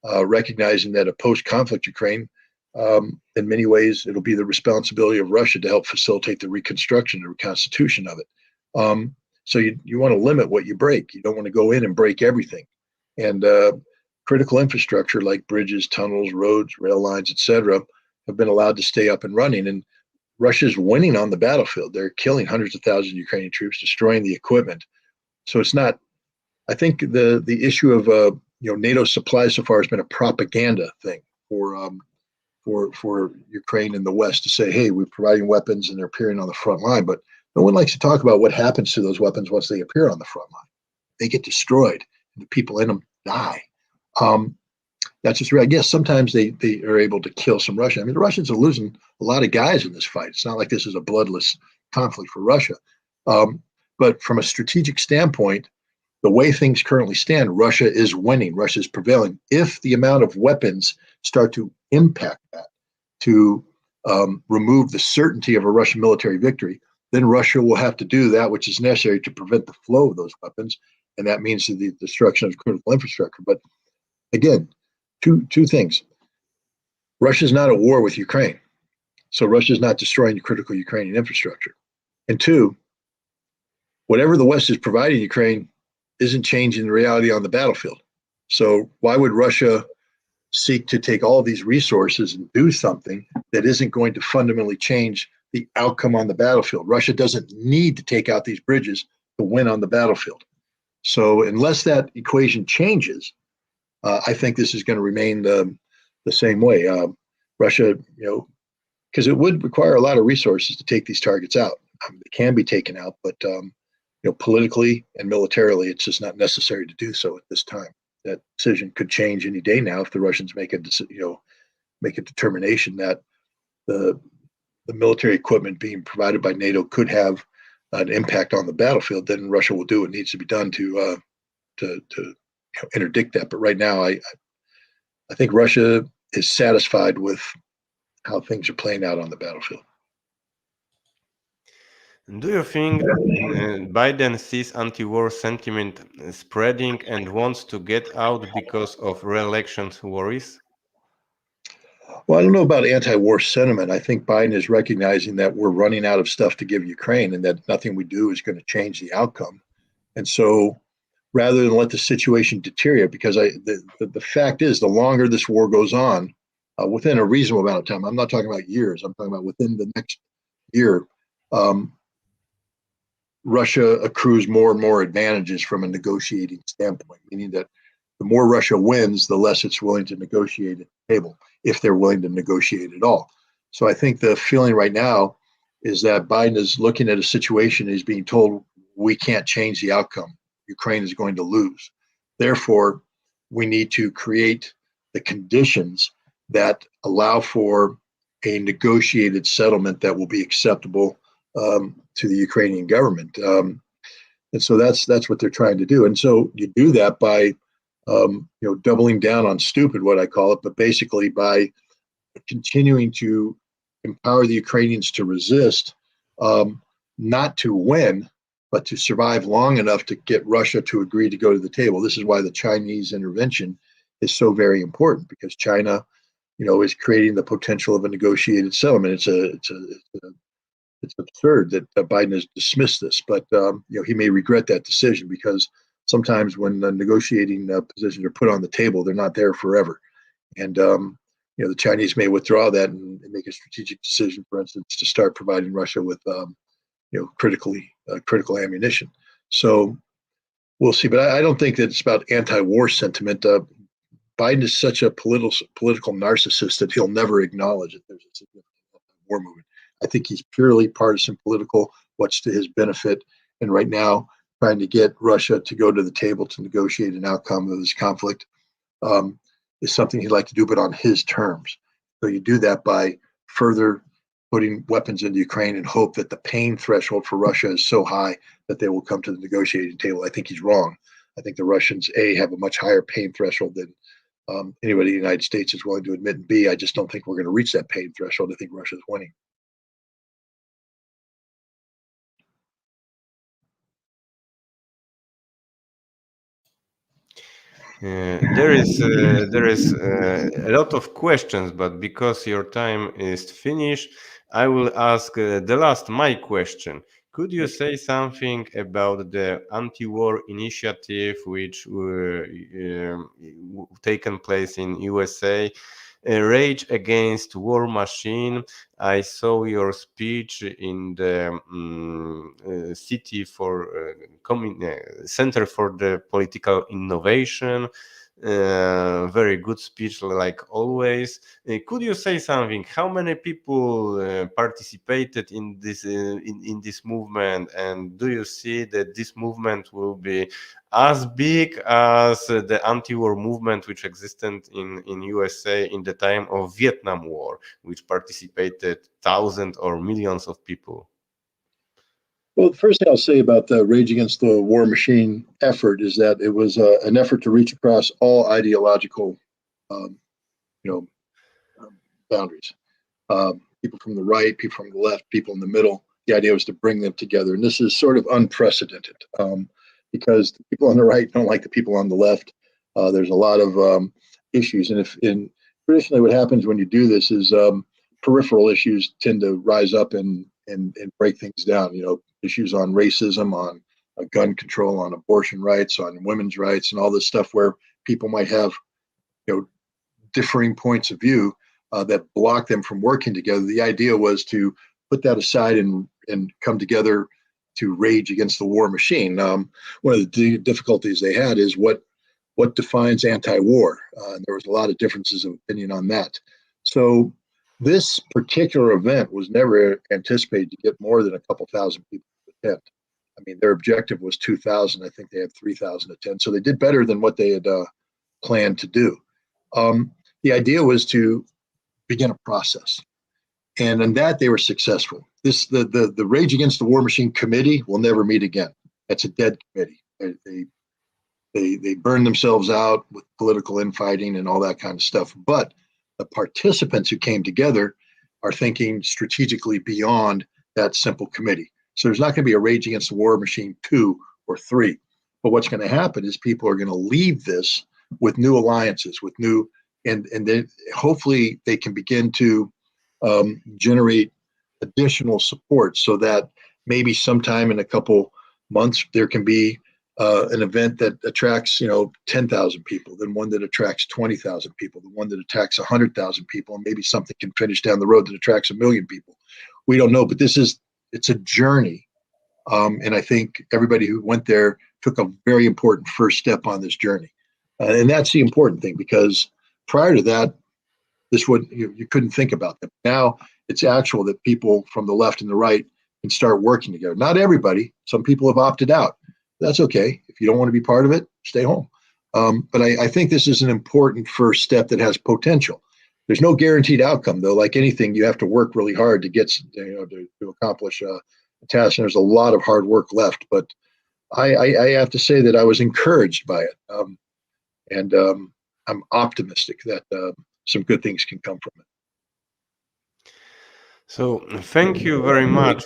recognizing that a post-conflict Ukraine, in many ways, it'll be the responsibility of Russia to help facilitate the reconstruction and reconstitution of it. So you want to limit what you break. You don't want to go in and break everything. And critical infrastructure like bridges, tunnels, roads, rail lines, etc., have been allowed to stay up and running. And Russia's winning on the battlefield. They're killing hundreds of thousands of Ukrainian troops, destroying the equipment. So it's not. I think the issue of NATO supplies so far has been a propaganda thing for Ukraine and the West to say, hey, we're providing weapons and they're appearing on the front line. But no one likes to talk about what happens to those weapons once they appear on the front line. They get destroyed, and the people in them die. That's just right. I guess sometimes they are able to kill some Russians. I mean, the Russians are losing a lot of guys in this fight. It's not like this is a bloodless conflict for Russia. But from a strategic standpoint, the way things currently stand, Russia is winning. Russia is prevailing. If the amount of weapons start to impact that, to remove the certainty of a Russian military victory, then Russia will have to do that which is necessary to prevent the flow of those weapons, and that means the destruction of critical infrastructure. But again, two things. Russia's not at war with Ukraine, so Russia's not destroying critical Ukrainian infrastructure. And two, whatever the West is providing Ukraine isn't changing the reality on the battlefield. So why would Russia seek to take all these resources and do something that isn't going to fundamentally change the outcome on the battlefield? Russia doesn't need to take out these bridges to win on the battlefield. So unless that equation changes, I think this is going to remain the same way. Russia, because it would require a lot of resources to take these targets out. They can be taken out, but politically and militarily, it's just not necessary to do so at this time. That decision could change any day now if the Russians make a determination that the military equipment being provided by NATO could have an impact on the battlefield. Then Russia will do what needs to be done to interdict that. But right now, I think Russia is satisfied with how things are playing out on the battlefield. Do you think Biden sees anti-war sentiment spreading and wants to get out because of re-election worries? Well, I don't know about anti-war sentiment. I think Biden is recognizing that we're running out of stuff to give Ukraine and that nothing we do is going to change the outcome. And so rather than let the situation deteriorate, because the fact is, the longer this war goes on, within a reasonable amount of time, I'm not talking about years, I'm talking about within the next year, Russia accrues more and more advantages from a negotiating standpoint, meaning that the more Russia wins, the less it's willing to negotiate at the table, if they're willing to negotiate at all. So I think the feeling right now is that Biden is looking at a situation, he's being told, we can't change the outcome. Ukraine is going to lose. Therefore, we need to create the conditions that allow for a negotiated settlement that will be acceptable to the Ukrainian government. And so that's what they're trying to do. And so you do that by doubling down on stupid, what I call it, but basically by continuing to empower the Ukrainians to resist, not to win, but to survive long enough to get Russia to agree to go to the table. This is why the Chinese intervention is so very important, because China, is creating the potential of a negotiated settlement. It's absurd that Biden has dismissed this, but he may regret that decision, because sometimes when the negotiating positions are put on the table, they're not there forever. And the Chinese may withdraw that and make a strategic decision, for instance, to start providing Russia with critical ammunition. So we'll see. But I don't think that it's about anti-war sentiment. Biden is such a political narcissist that he'll never acknowledge that there's a significant war movement. I think he's purely partisan political, what's to his benefit. And right now, trying to get Russia to go to the table to negotiate an outcome of this conflict is something he'd like to do, but on his terms. So you do that by further putting weapons into Ukraine and hope that the pain threshold for Russia is so high that they will come to the negotiating table. I think he's wrong. I think the Russians, A, have a much higher pain threshold than anybody in the United States is willing to admit, and B, I just don't think we're going to reach that pain threshold. I think Russia's winning. There is a lot of questions, but because your time is finished, I will ask the last my question. Could you say something about the anti-war initiative which taken place in USA? Rage Against War Machine. I saw your speech in the city for Center for the Political Innovation. Very good speech, like always. Could you say something? How many people participated in this movement, and do you see that this movement will be as big as the anti-war movement which existed in USA in the time of Vietnam War, which participated thousands or millions of people? Well, the first thing I'll say about the Rage Against the War Machine effort is that it was an effort to reach across all ideological, boundaries. People from the right, people from the left, people in the middle. The idea was to bring them together, and this is sort of unprecedented because the people on the right don't like the people on the left. There's a lot of issues, and traditionally, what happens when you do this is peripheral issues tend to rise up and break things down. Issues on racism, on gun control, on abortion rights, on women's rights, and all this stuff where people might have differing points of view that block them from working together. The idea was to put that aside and come together to rage against the war machine. One of the difficulties they had is what defines anti-war. There was a lot of differences of opinion on that. So this particular event was never anticipated to get more than a couple thousand people to attend. I mean, their objective was 2,000. I think they had 3,000 attend. So they did better than what they had planned to do. The idea was to begin a process. And in that, they were successful. The Rage Against the War Machine Committee will never meet again. That's a dead committee. They burn themselves out with political infighting and all that kind of stuff. But the participants who came together are thinking strategically beyond that simple committee. So there's not going to be a Rage Against the War Machine 2 or 3. But what's going to happen is people are going to leave this with new alliances, with new, and then hopefully they can begin to generate additional support so that maybe sometime in a couple months there can be an event that attracts 10,000 people, then one that attracts 20,000 people, the one that attracts 100,000 people, and maybe something can finish down the road that attracts 1 million people. We don't know, but it's a journey, and I think everybody who went there took a very important first step on this journey, and that's the important thing, because prior to that, you couldn't think about that. Now it's actual that people from the left and the right can start working together. Not everybody. Some people have opted out. That's okay. If you don't want to be part of it, stay home. But I think this is an important first step that has potential. There's no guaranteed outcome, though. Like anything, you have to work really hard to get to accomplish a task. And there's a lot of hard work left. But I have to say that I was encouraged by it, and I'm optimistic that some good things can come from it. So thank you very much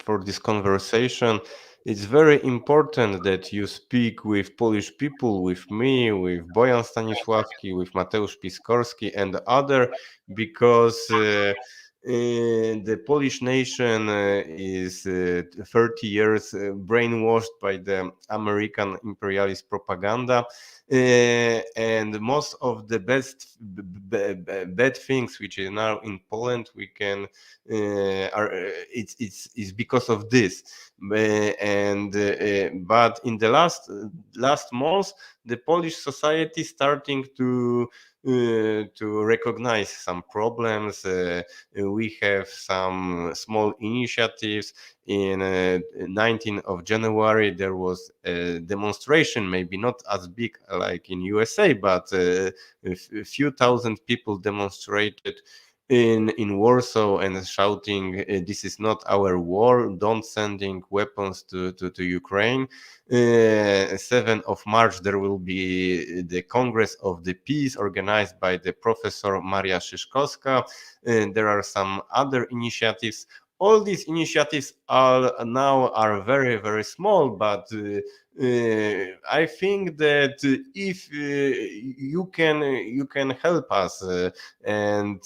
for this conversation. It's very important that you speak with Polish people, with me, with Bojan Stanisławski, with Mateusz Piskorski and other, because the Polish nation is 30 years brainwashed by the American imperialist propaganda. and most of the bad things which are now in Poland, we can are it's because of this. But in the last months, the Polish society starting to recognize some problems. We have some small initiatives. In 19th of January, there was a demonstration, maybe not as big like in USA, but a few thousand people demonstrated in Warsaw and shouting, "This is not our war. Don't sending weapons to Ukraine." 7th of March, there will be the Congress of the Peace organized by the Professor Maria Szyszkowska. There are some other initiatives. All these initiatives are very, very small, but I think that if you can help us, and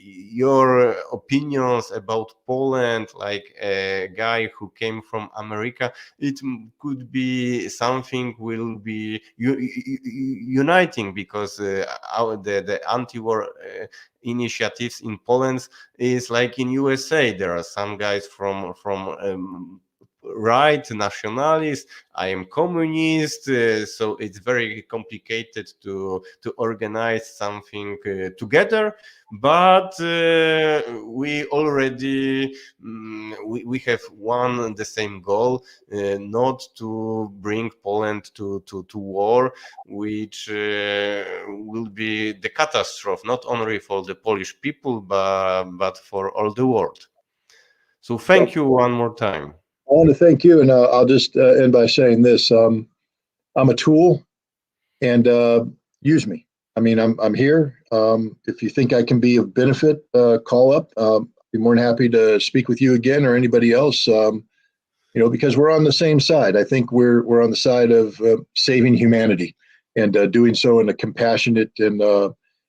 your opinions about Poland, like a guy who came from America, it could be something will be uniting, because the anti-war initiatives in Poland is like in USA. There are some guys from right nationalists. I am communist, so it's very complicated to organize something together. But we already we have one the same goal, not to bring Poland to war, which will be the catastrophe not only for the Polish people, but for all the world. So thank you one more time. I want to thank you, and I'll just end by saying this: I'm a tool, and use me. I mean, I'm here. If you think I can be of benefit, call up. Be more than happy to speak with you again or anybody else. Because we're on the same side. I think we're on the side of saving humanity, and doing so in a compassionate and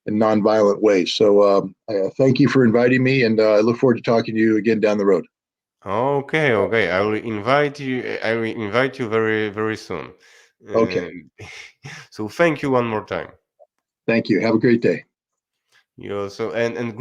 nonviolent way. So thank you for inviting me, and I look forward to talking to you again down the road. Okay. I will invite you. I will invite you very, very soon. Okay. So thank you one more time. Thank you. Have a great day. You also and